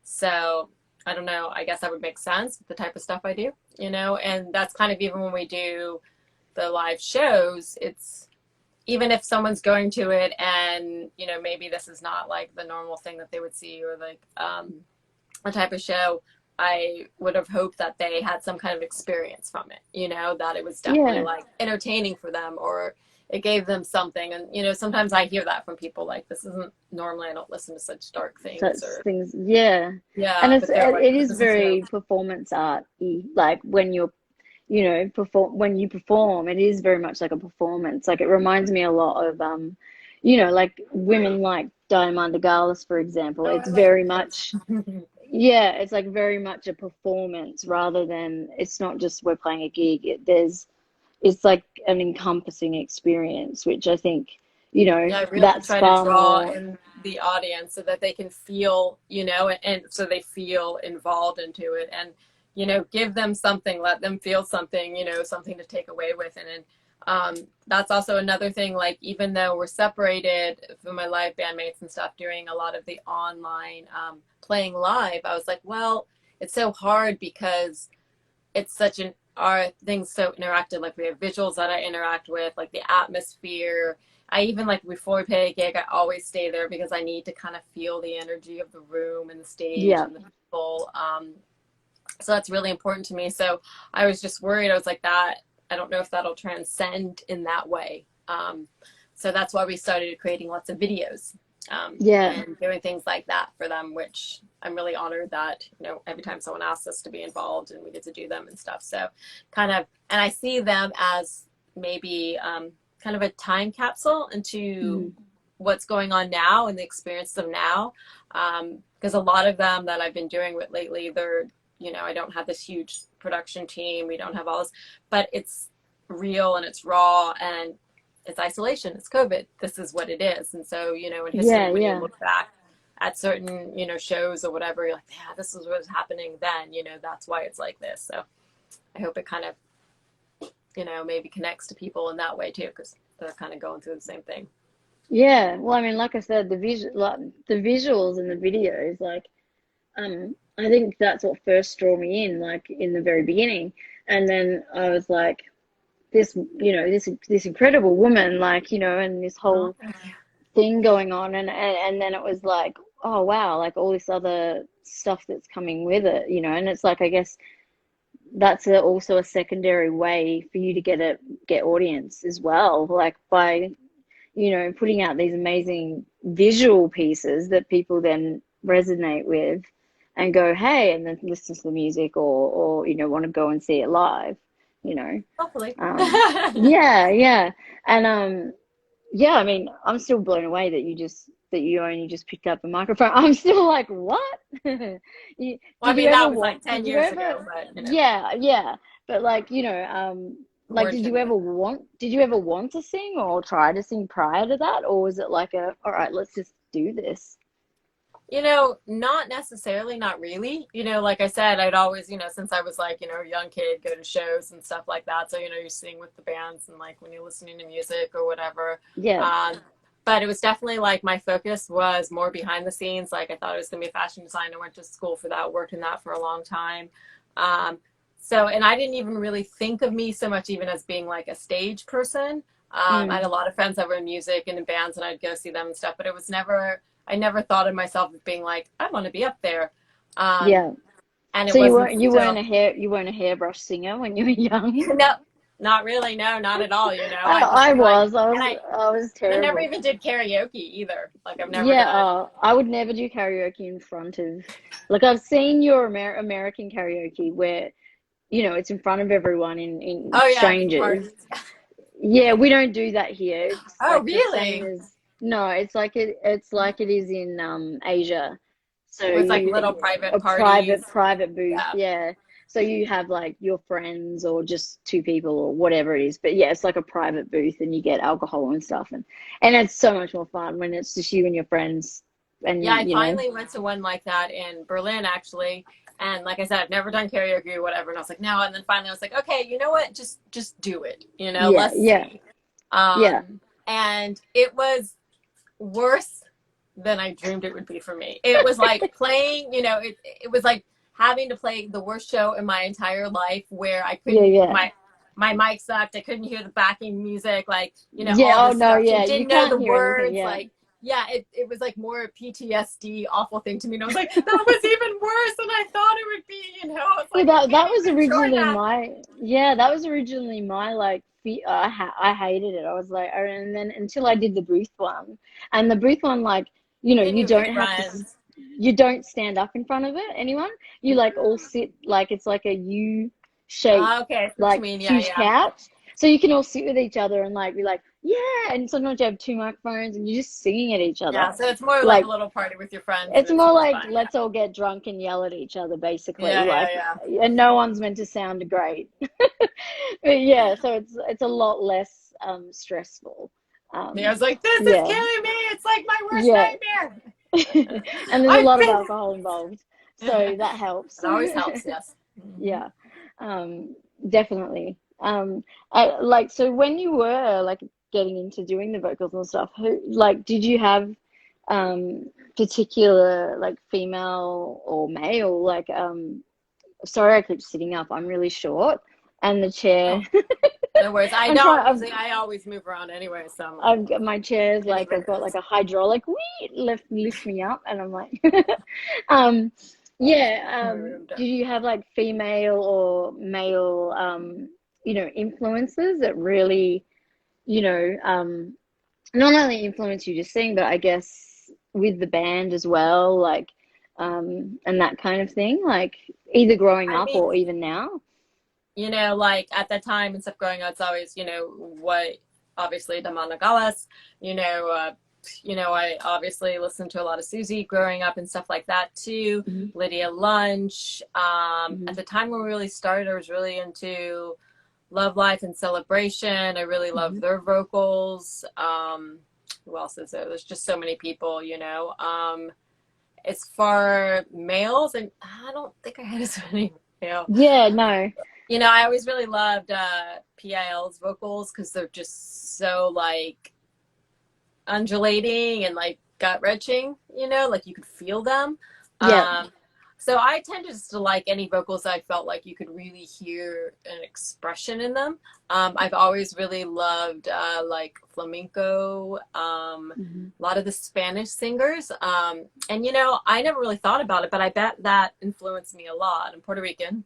So I don't know, I guess that would make sense with the type of stuff I do, and that's kind of even when we do the live shows, it's even if someone's going to it and maybe this is not like the normal thing that they would see or like a type of show, I would have hoped that they had some kind of experience from it, that it was definitely yeah, like entertaining for them or it gave them something. And sometimes I hear that from people like, this isn't normally, I don't listen to such dark such things or things, yeah. And yeah, it's but they're like, it but is this is real. very performance art, like when you're perform when you perform, it is very much like a performance. Like it reminds me a lot of like women like Diamanda Galas, for example. Oh, It's I love her. very much, Yes. yeah, it's like very much a performance rather than, it's not just we're playing a gig. It's like an encompassing experience, which I think, Yeah, I really that's try to far draw more, in the audience so that they can feel, and so they feel involved into it and, give them something, let them feel something, something to take away with. And that's also another thing, like, even though we're separated from my live bandmates and stuff doing a lot of the online playing live, I was like, well, it's so hard because it's such an our things so interactive. Like we have visuals that I interact with, like the atmosphere. I even like before we play a gig, I always stay there because I need to kind of feel the energy of the room and the stage yeah, and the people. So that's really important to me. So I was just worried. I was like, that I don't know if that'll transcend in that way. So that's why we started creating lots of videos yeah, and doing things like that for them, which I'm really honored that, every time someone asks us to be involved and we get to do them and stuff. So kind of, and I see them as maybe kind of a time capsule into mm, what's going on now and the experience of now. Because a lot of them that I've been doing with lately, they're, I don't have this huge production team. We don't have all this, but it's real and it's raw and it's isolation, it's COVID. This is what it is. And so, in history, yeah, when you yeah. look back at certain, shows or whatever, you're like, yeah, this is what was happening then, that's why it's like this. So I hope it kind of, maybe connects to people in that way too, because they're kind of going through the same thing. Yeah, well, I mean, like I said, the visuals and the videos, like, I think that's what first drew me in, like in the very beginning, and then I was like, this incredible woman, like, and this Oh, whole thing going on, and then it was like, oh wow, like all this other stuff that's coming with it, and it's like, I guess that's also a secondary way for you to get audience as well, like by putting out these amazing visual pieces that people then resonate with and go, hey, and then listen to the music, or want to go and see it live, you know. hopefully. Yeah, yeah. And yeah, I mean, I'm still blown away that you only just picked up a microphone. I'm still like, what? Well, I Did you mean, ever that was like want, 10 did you years ever, ago, but, yeah, yeah. But like, like, word couldn't get. did you ever want to sing or try to sing prior to that? Or was it like all right, let's just do this? You know, not necessarily, not really. You know, like I said, I'd always, you know, since I was like, you know, a young kid, go to shows and stuff like that. So, you know, you sing with the bands and like when you're listening to music or whatever. Yeah. Um, but it was definitely like my focus was more behind the scenes. Like I thought I was going to be a fashion designer, went to school for that, worked in that for a long time. Um, so, and I didn't even really think of me so much even as being like a stage person. I had Mm. a lot of friends that were in music and in bands and I'd go see them and stuff, but it was never, I never thought of myself as being like, I want to be up there. Um, Yeah. and it So you wasn't weren't you weren't until, a hairbrush singer when you were young? no, not really. No, not at all. You know, I, I just I be like, was. I and was I was I never terrible. even did karaoke either. Like I've never Yeah, done. I would never do karaoke in front of, like I've seen your American karaoke where, it's in front of everyone in Oh yeah, the strangers. parties. Yeah, we don't do that here. It's Oh like the same really? as, no, it's like it is in Asia. So With like little you private a parties. private booth, Yeah. yeah. So you have like your friends or just two people or whatever it is. But yeah, it's like a private booth and you get alcohol and stuff, and it's so much more fun when it's just you and your friends Yeah, I and finally went to one like that in Berlin actually. And like I said, I've never done karaoke or whatever. And I was like, no. And then finally I was like, okay, you know what? Just do it. You know, yeah, let's yeah, see. yeah. And it was worse than I dreamed it would be for me. It was like playing, you know, it was like having to play the worst show in my entire life where I Yeah, couldn't yeah. my mic sucked. I couldn't hear the backing music, like, you know, Yeah, all oh this no, stuff. And yeah. You didn't know the can't hear anything, words, yeah. like yeah, it was like more a PTSD awful thing to me. And I was like, that was even worse than I thought it would be, you know. It's Well, like I that can't was even enjoy originally that. my yeah, that was originally my like I hated it. I was like, and then until I did the booth one, and the booth one, like, Didn't you even make don't have to friends. you don't stand up in front of it, anyone. You like all sit, like it's like a U shape, Okay, I see what you like mean. Yeah, huge yeah. couch, so you can all sit with each other and like be like, yeah, and sometimes you have two microphones and you're just singing at each other, Yeah, so it's more like a like little party with your friends and it's it's more just like fun. Yeah. let's all get drunk and yell at each other, basically. Yeah, yeah, Like, yeah. and no one's meant to sound great. But yeah, so it's a lot less stressful. Yeah, I Um, was like, this is yeah, killing me. It's like my worst yeah, nightmare. and there's a I've lot of been. alcohol involved, so that helps. It always helps. Yes. Hmm. Yeah, definitely. Like, so when you were like getting into doing the vocals and stuff, who like did you have particular like female or male like sorry I keep sitting up, I'm really short and the chair Oh, no worries. I I'm don't trying usually. I always move around anyway, so I'm like I've got my chairs like anything I've got like goes. a hydraulic wee lift me up and I'm like um yeah, do you have like female or male influences that really not only influence you to sing but I guess with the band as well, like and that kind of thing, like either growing I up mean, or even now. you know, like at that time and stuff growing up, it's always, you know, what obviously Damana Galas, you know, I obviously listened to a lot of Susie growing up and stuff like that too. Hmm. Lydia Lunch. At Hmm. the time when we really started, I was really into Love Life and Celebration. I really love Hmm. their vocals. Who else is there? There's just so many people, you know. As far males, and I don't think I had as many male. Yeah, no. You know, I always really loved PIL's vocals because they're just so like undulating and like gut wrenching. You know, like you could feel them. Yeah. Um, so I tended just to like any vocals I felt like you could really hear an expression in them. I've always really loved like flamenco, Hmm. a lot of the Spanish singers. And you know, I never really thought about it, but I bet that influenced me a lot. I'm Puerto Rican,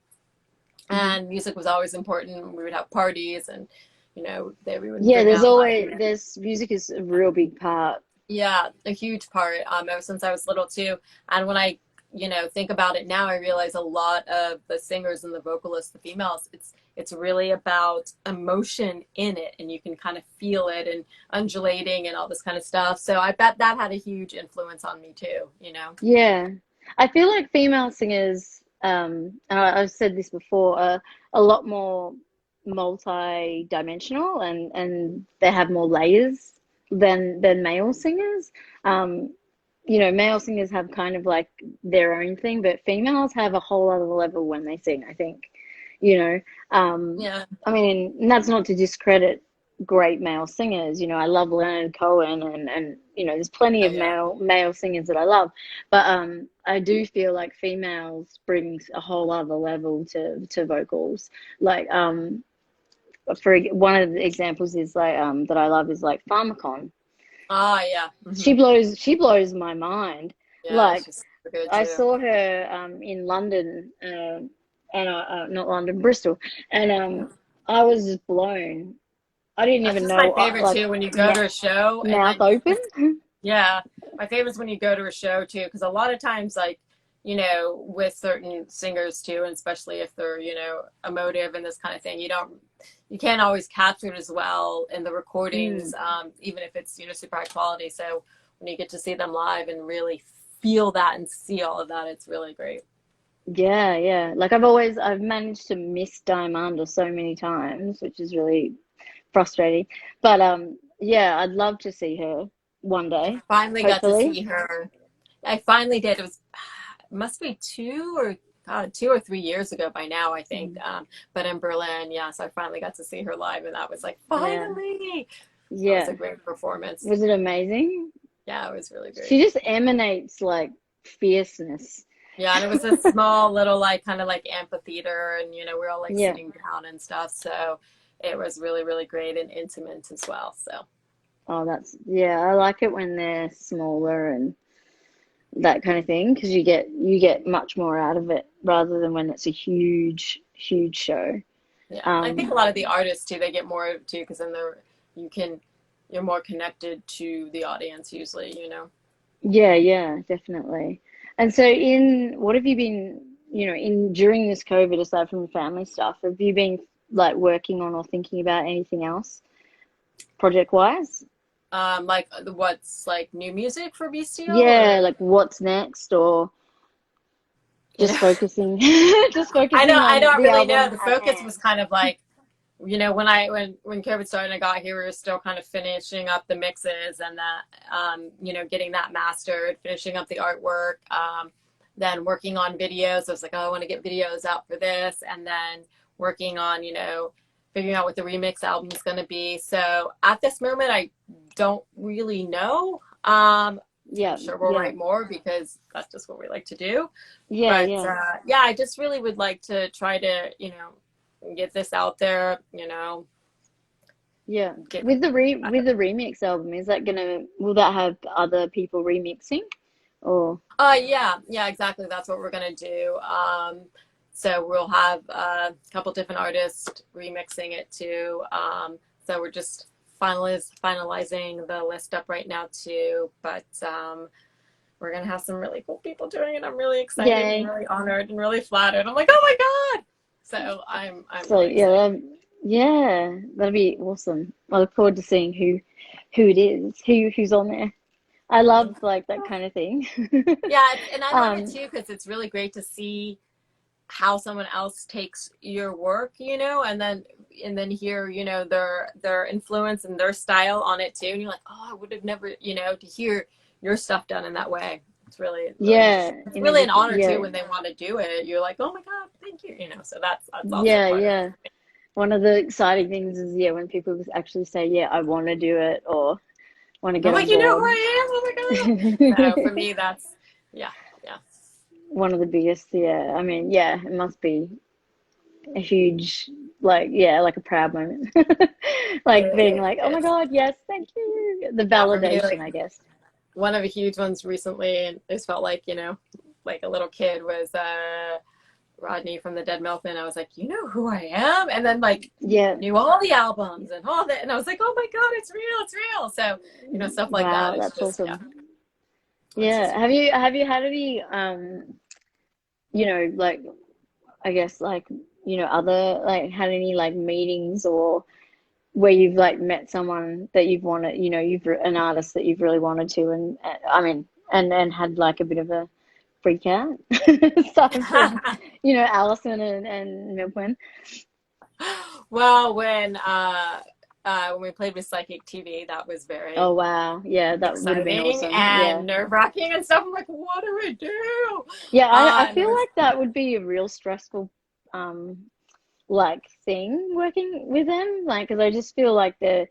Hmm. and music was always important. We would have parties, and you know, we would Yeah, bring there's out always like there's music is a real big part. yeah, a huge part. Ever since I was little too, and when I think about it now, I realize a lot of the singers and the vocalists, the females, it's really about emotion in it, and you can kind of feel it and undulating and all this kind of stuff. So I bet that had a huge influence on me too. You know. Yeah. I feel like female singers, and I've said this before, are a lot more multi-dimensional and they have more layers than male singers. Um, male singers have kind of like their own thing, but females have a whole other level when they sing, I think. You know, Yeah. I mean, and that's not to discredit great male singers. I love Leonard Cohen, and there's plenty Oh of yeah. male singers that I love, but I do feel like females brings a whole other level to vocals. Like for one of the examples is like that I love is like Pharmacon. Ah, yeah. She blows my mind. Yeah, Like, she's super good I too. saw her in London, and not London, Bristol, and I was just blown. I didn't That's even just my know, favorite like, too, when you go to a show and mouth then you open. just, yeah, my favorite is when you go to a show too, because a lot of times, like, with certain singers too, and especially if they're, emotive and this kind of thing, you can't always capture it as well in the recordings, Mm. even if it's, super high quality. So when you get to see them live and really feel that and see all of that, it's really great. Yeah, yeah. Like, I've managed to miss Diamanda so many times, which is really frustrating. But yeah, I'd love to see her one I day, finally got to hopefully. see her. I finally did. It was must be 2 or 3 years ago by now, I think. Mm. But in Berlin, yeah. So I finally got to see her live, and that was like Yeah, finally. That was a yeah. great performance. Was it amazing? Yeah, it was really great. She just emanates like fierceness. Yeah, and it was a small little like kind of like amphitheater, and we were all like Yeah. sitting down and stuff. So it was really really great and intimate as well. So Oh, yeah, I like it when they're smaller and that kind of thing because you get much more out of it rather than when it's a huge, huge show. yeah, I think a Um, lot of the artists too, they get more too, because then you can you're more connected to the audience usually. yeah, yeah, definitely. And so in what have you been, in during this COVID, aside from the family stuff, have you been like working on or thinking about anything else project wise? Like what's like new music for BESTIAL, Yeah, or like what's next or you just know, focusing just I focusing don't I on don't the really know. album The at focus was hand. kind of like, when COVID started and I got here, we were still kind of finishing up the mixes and that, getting that mastered, finishing up the artwork, then working on videos. I was like, oh, I want to get videos out for this, and then working on, figuring out what the remix album is going to be. So at this moment, I don't really know. I'm Yeah, sure we'll yeah. write more because that's just what we like to do. Yeah, But yeah. yeah, I just really would like to try to, get this out there, Yeah. get, With the remix album, will that have other people remixing or yeah, yeah, exactly. That's what we're going to do. So we'll have a couple different artists remixing it too. So we're just finalizing the list up right now too. But we're going to have some really cool people doing it. I'm really excited and yay. really honored and really flattered. I'm like, oh my God. So I'm So really yeah, excited. yeah, that'll be awesome. I look forward to seeing who it is, who's on there. I love like that kind of thing. Yeah, and I love it Um, too because it's really great to see how someone else takes your work, and then hear, their influence and their style on it too. And you're like, oh, I would have never, to hear your stuff done in that way. It's really, really nice. yeah, It's in a really an different, honor yeah, too when they want to do it. You're like, oh my God, thank you. So that's also yeah, part of it. yeah. One of the exciting things is yeah when people actually say yeah I want to do it or want to I'm get like, on you know who board. I am? Oh my God. So for me, that's, yeah, yeah. One of the biggest, yeah. I mean, yeah, it must be a huge, like, yeah, like a proud moment. Like being like, oh my It's, God, yes, thank you. The yeah, for me, validation, like, I guess. one of the huge ones recently, and it just felt like, like a little kid, was Rodney from the Dead Milkmen. I was like, you know who I am? And then like Yeah. knew all the albums and all that. And I was like, oh my God, it's real, it's real. So, stuff like that. Wow, It's that's just, yeah, awesome. it's just Yeah. Have you had any like I guess like other like had any like meetings or where you've like met someone that you've wanted, an artist that you've really wanted to, and I mean, and had like a bit of a freak out, aside from, Allison and Milkman. well, when when we played with Psychic TV, that was Oh very wow, yeah, that would have been exciting awesome. Yeah, and nerve-wracking and stuff. I'm like, what do we do? yeah. I And it feel was, like that would be a real stressful like thing working with them, like because I just feel like they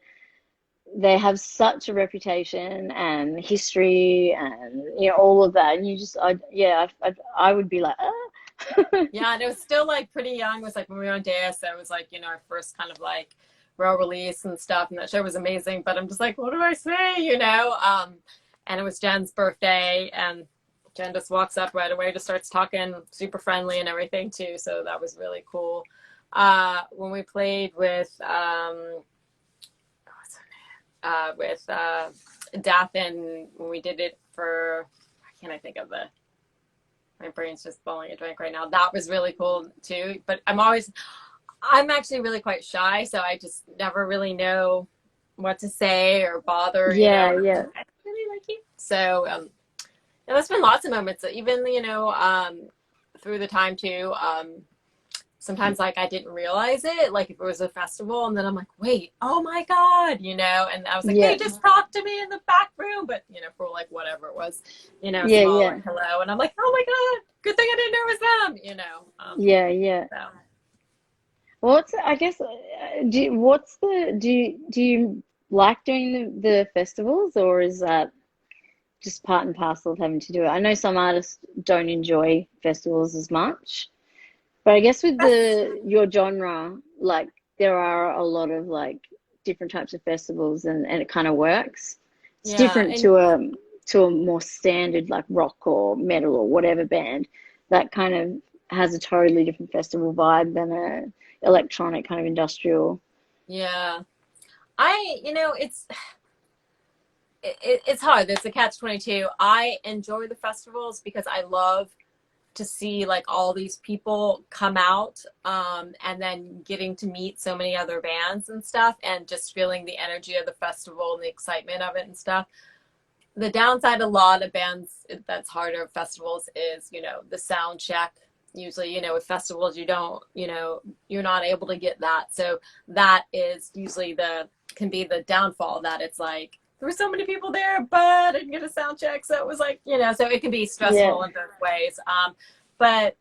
have such a reputation and history and all of that, and you just I would be like yeah, and it was still like pretty young. It was like when we were on Deus, it was like, our first kind of like real release and stuff. And that show was amazing. But I'm just like, what do I say? And it was Jen's birthday, and Jen just walks up right away, just starts talking, super friendly and everything too. So that was really cool. When we played with Dathan, when we did it for, why can't I think of the, my brain's just falling a drink right now. That was really cool too. But I'm actually really quite shy, so I just never really know what to say or bother, yeah, and yeah, I really like you. So, and there's been lots of moments, even, through the time too. Sometimes like I didn't realize it, like if it was a festival, and then I'm like, wait, oh my God, and I was like, they yeah, just talked to me in the back room, but for like whatever it was, yeah, small yeah, like hello, and I'm like, oh my God, good thing I didn't know it was them, yeah, yeah. so. What's I guess do you like doing the festivals, or is that just part and parcel of having to do it? I know some artists don't enjoy festivals as much, but I guess with That's, your genre, like there are a lot of like different types of festivals, and it kind of works. It's yeah, different and to a more standard like rock or metal or whatever band that kind of has a totally different festival vibe than a electronic kind of industrial. yeah, it's hard. It's a catch-22. I enjoy the festivals because I love to see like all these people come out, and then getting to meet so many other bands and stuff, and just feeling the energy of the festival and the excitement of it and stuff. The downside, a lot of bands that's harder at festivals is, the sound check. Usually, with festivals, you don't, you're not able to get that. So that is usually can be the downfall, that it's like, there were so many people there, but I didn't get a sound check. So it was like, so it can be Yeah, stressful in both ways. But,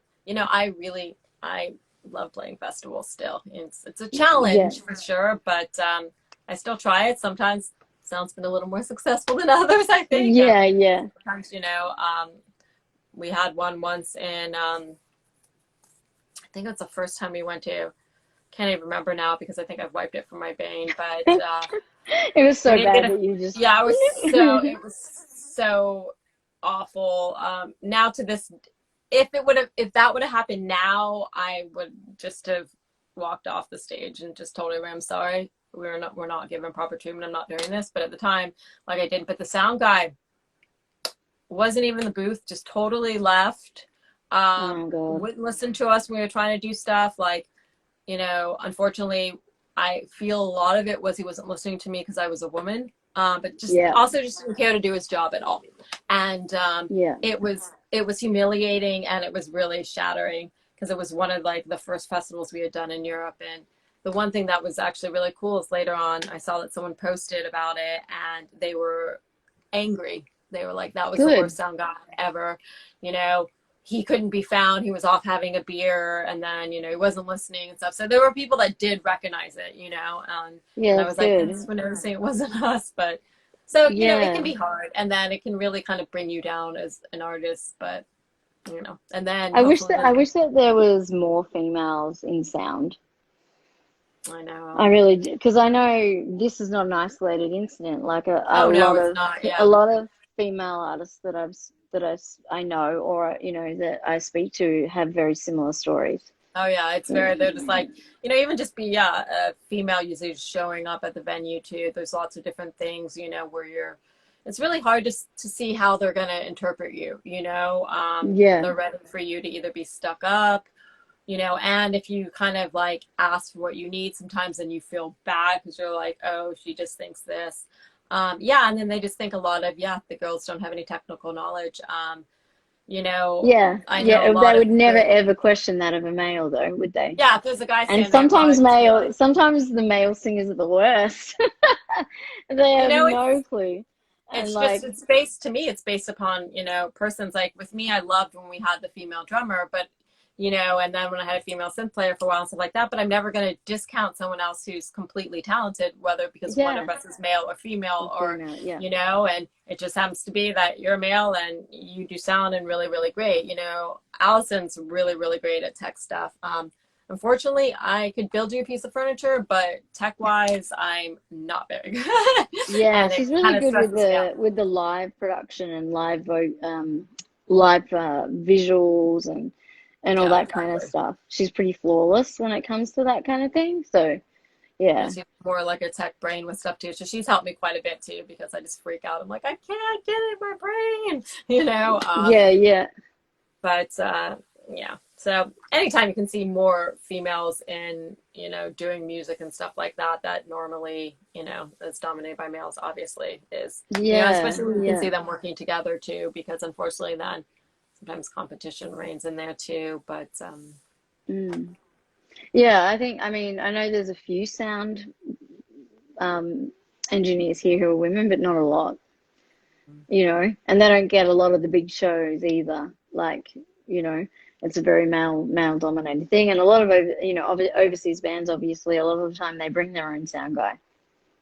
I love playing festivals still. It's a yeah, challenge for sure, but I still try it. Sometimes sound's been a little more successful than others, I think. yeah, yeah. Sometimes, we had one once in, I think it's the first time we went to, can't even remember now because I think I've wiped it from my brain, but It was we so didn't get bad a, that you just yeah, it was so awful. Now to this, if that would have happened now, I would just have walked off the stage and just told everyone, I'm sorry, we're not given proper treatment, I'm not doing this. But at the time, like, I didn't. But the sound guy wasn't even in the booth, just totally left. oh God. Wouldn't listen to us when we were trying to do stuff. Like, unfortunately, I feel a lot of it was he wasn't listening to me because I was a woman, but just Yeah, also just didn't care to do his job at all. And yeah, it was humiliating, and it was really shattering, because it was one of like the first festivals we had done in Europe. And the one thing that was actually really cool is later on I saw that someone posted about it, and they were angry. They were like, that was the good. worst sound guy ever. You know, he couldn't be found. He was off having a beer, and then, he wasn't listening and stuff. So there were people that did recognize it, Yeah, and I that's was like, thanks good. for noticing it wasn't us. But so, it can Yeah. be hard, and then it can really kind of bring you down as an artist. But, and then hopefully I wish that there was more females in sound. I I know. really do, because I know this is not an isolated incident. Like Oh no, it's not. a Yeah. lot of female artists I know, or that I speak to, have very similar stories. Oh yeah, it's very, they're just like, even just be, a female usually showing up at the venue too. There's lots of different things, where it's really hard to see how they're going to interpret you, Yeah, they're ready for you to either be stuck up, and if you kind of like ask for what you need sometimes, then you feel bad because you're like, oh, she just thinks this. Yeah, and then they just think a lot of, the girls don't have any technical knowledge. You know, Yeah, I know a yeah. They lot would of never the, ever question that of a male, though, would they? yeah, if there's a guy And standing there, well, it'd just be like, sometimes the male singers are the worst. They you have know, no clue. And it's just, like, it's based, to me, it's based upon, you know, persons. Like with me, I loved when we had the female drummer, but, you know, and then when I had a female synth player for a while and stuff like that, but I'm never going to discount someone else who's completely talented, whether because one of yeah, us is male or or female, or, female, yeah, you know, and it just happens to be that you're a male and you do sound and really, really great. You know, Allison's really, really great at tech stuff. Unfortunately, I could build you a piece of furniture, but tech wise, I'm not very good. yeah. And it She's really kind of good with stresses me out. the live production and live visuals and all Yeah, that kind of exactly. stuff. She's pretty flawless when it comes to that kind of thing. So Yeah, yeah, she's more like a tech brain with stuff too. So she's helped me quite a bit too because I just freak out. I'm like, I can't get it in my brain, you know. yeah, yeah, But yeah. So anytime you can see more females in, you know, doing music and stuff like that, that normally, you know, is dominated by males, obviously, is, you know, yeah, especially when you can yeah. see them working together too, because unfortunately then sometimes competition reigns in there too. But Mm. Yeah, I mean, I know there's a few sound um, engineers here who are women, but not a lot, and they don't get a lot of the big shows either. Like, you know, it's a very male dominated thing, and a lot of overseas bands, obviously, a lot of the time they bring their own sound guy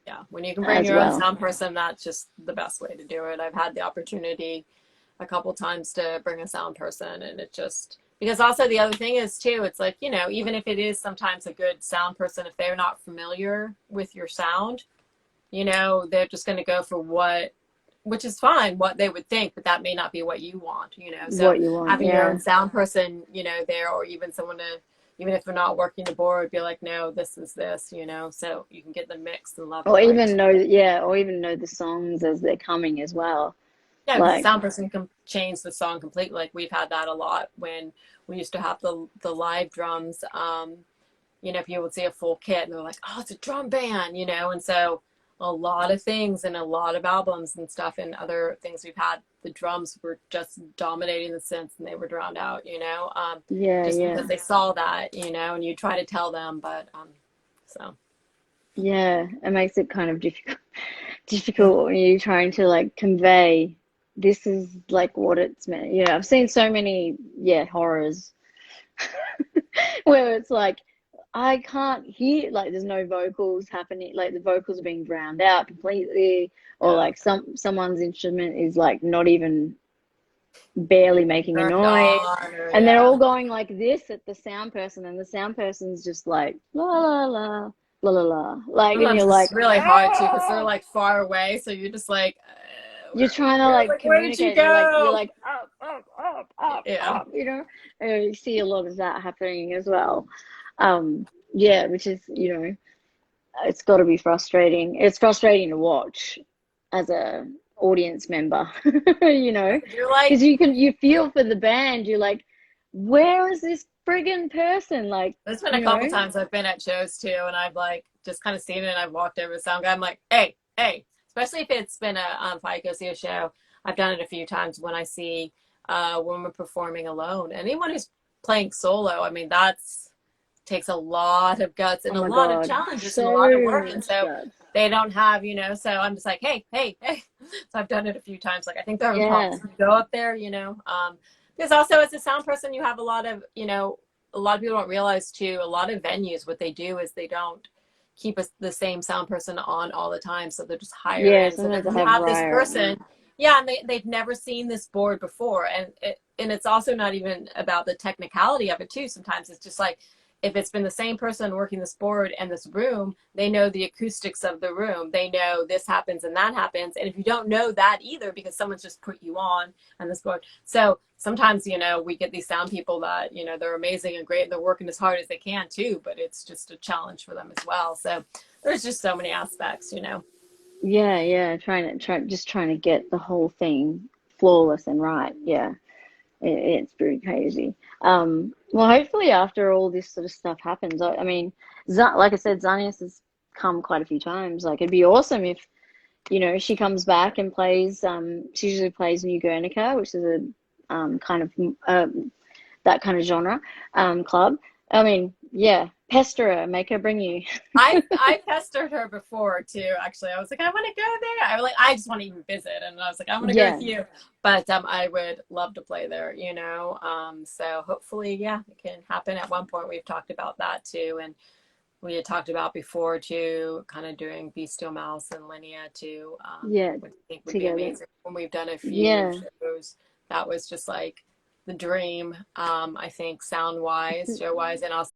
yeah, when you can bring as your own well. sound person, that's just the best way to do it. I've had the opportunity a couple times to bring a sound person, and it just, because also the other thing is too, it's like, you know, even if it is sometimes a good sound person, if they're not familiar with your sound, you know, they're just going to go for what, which is fine, what they would think, but that may not be what you want, you know. So What you want, having your own yeah. sound person, you know, there, or even someone to, even if they're not working the board, be like, no, this is this, you know, so you can get the mix and level right. Or even know the songs as they're coming as well. Yeah, because the Like, sound person can change the song completely. Like we've had that a lot when we used to have the live drums. You know, people would see a full kit and they're like, "Oh, it's a drum band," you know. And so a lot of things and a lot of albums and stuff and other things we've had, the drums were just dominating the synths and they were drowned out, you know, yeah, just yeah, because they saw that, you know, and you try to tell them, but so yeah. It makes it kind of difficult when you're trying to like convey this is like what it's meant. I've seen so many, horrors where it's like I can't hear, like there's no vocals happening, like the vocals are being drowned out completely, or yeah, like someone's instrument is like not even barely making a turned noise, on or and they're yeah. all going like this at the sound person, and the sound person's just like la la la la la la, like, and Sometimes you're it's like, really hard too because they're ah! like far away, so you're just like, You're trying to where, like like, where did you communicate, and you're go? like up, up, up, up, Yeah. up, and you see a lot of that happening as well. Yeah, which is, it's got to be frustrating. It's frustrating to watch as a audience member, You're like, because you feel for the band. You're like, where is this friggin' person? Like, there's been a couple times I've been at shows too, and I've like just kind of seen it, and I've walked over to the sound guy. I'm like, hey, hey, especially if it's been a if I go see a show. I've done it a few times when I see women performing alone. Anyone who's playing solo, I mean, that's takes a lot of guts Oh and a my lot of God, challenges and a lot of so work, and much so guts. they don't have, you know. So I'm just like, hey, hey, hey. So I've done it a few times. Like I think they're having Yeah, problems. You go up there, you know. Because also as a sound person, you have a lot of, you know, a lot of people don't realize too, a lot of venues, what they do is they don't keep the same sound person on all the time. So they're just hire yeah. in. So then Sometimes I you have have this riot. Yeah. person, yeah, and they've never seen this board before. And it's also not even about the technicality of it too. Sometimes it's just like, if it's been the same person working this board and this room, they know the acoustics of the room. They know this happens and that happens. And if you don't know that either, because someone's just put you on this board. So sometimes, you know, we get these sound people that, you know, they're amazing and great and they're working as hard as they can too, but it's just a challenge for them as well. So there's just so many aspects, you know. Yeah, yeah, just trying to get the whole thing flawless and right. Yeah, it's pretty crazy. Well, hopefully after all this sort of stuff happens, I mean, like I said, Zanias has come quite a few times. Like, it'd be awesome if, she comes back and plays. She usually plays New Guernica, which is a kind of that kind of genre club. I mean, yeah, pester her, make her bring you. I pestered her before too. Actually, I was like, I want to go there. I just want to even visit, and I was like, I want to go Yeah, with you. But I would love to play there, you know. So hopefully, yeah, it can happen at one point. We've talked about that too, and we had talked about before too, kind of doing Bestial Mouse and Linnea too, yeah, which I think would be together. amazing. When we've done a few Yeah, shows, that was just like the dream. I think sound wise, show wise, and also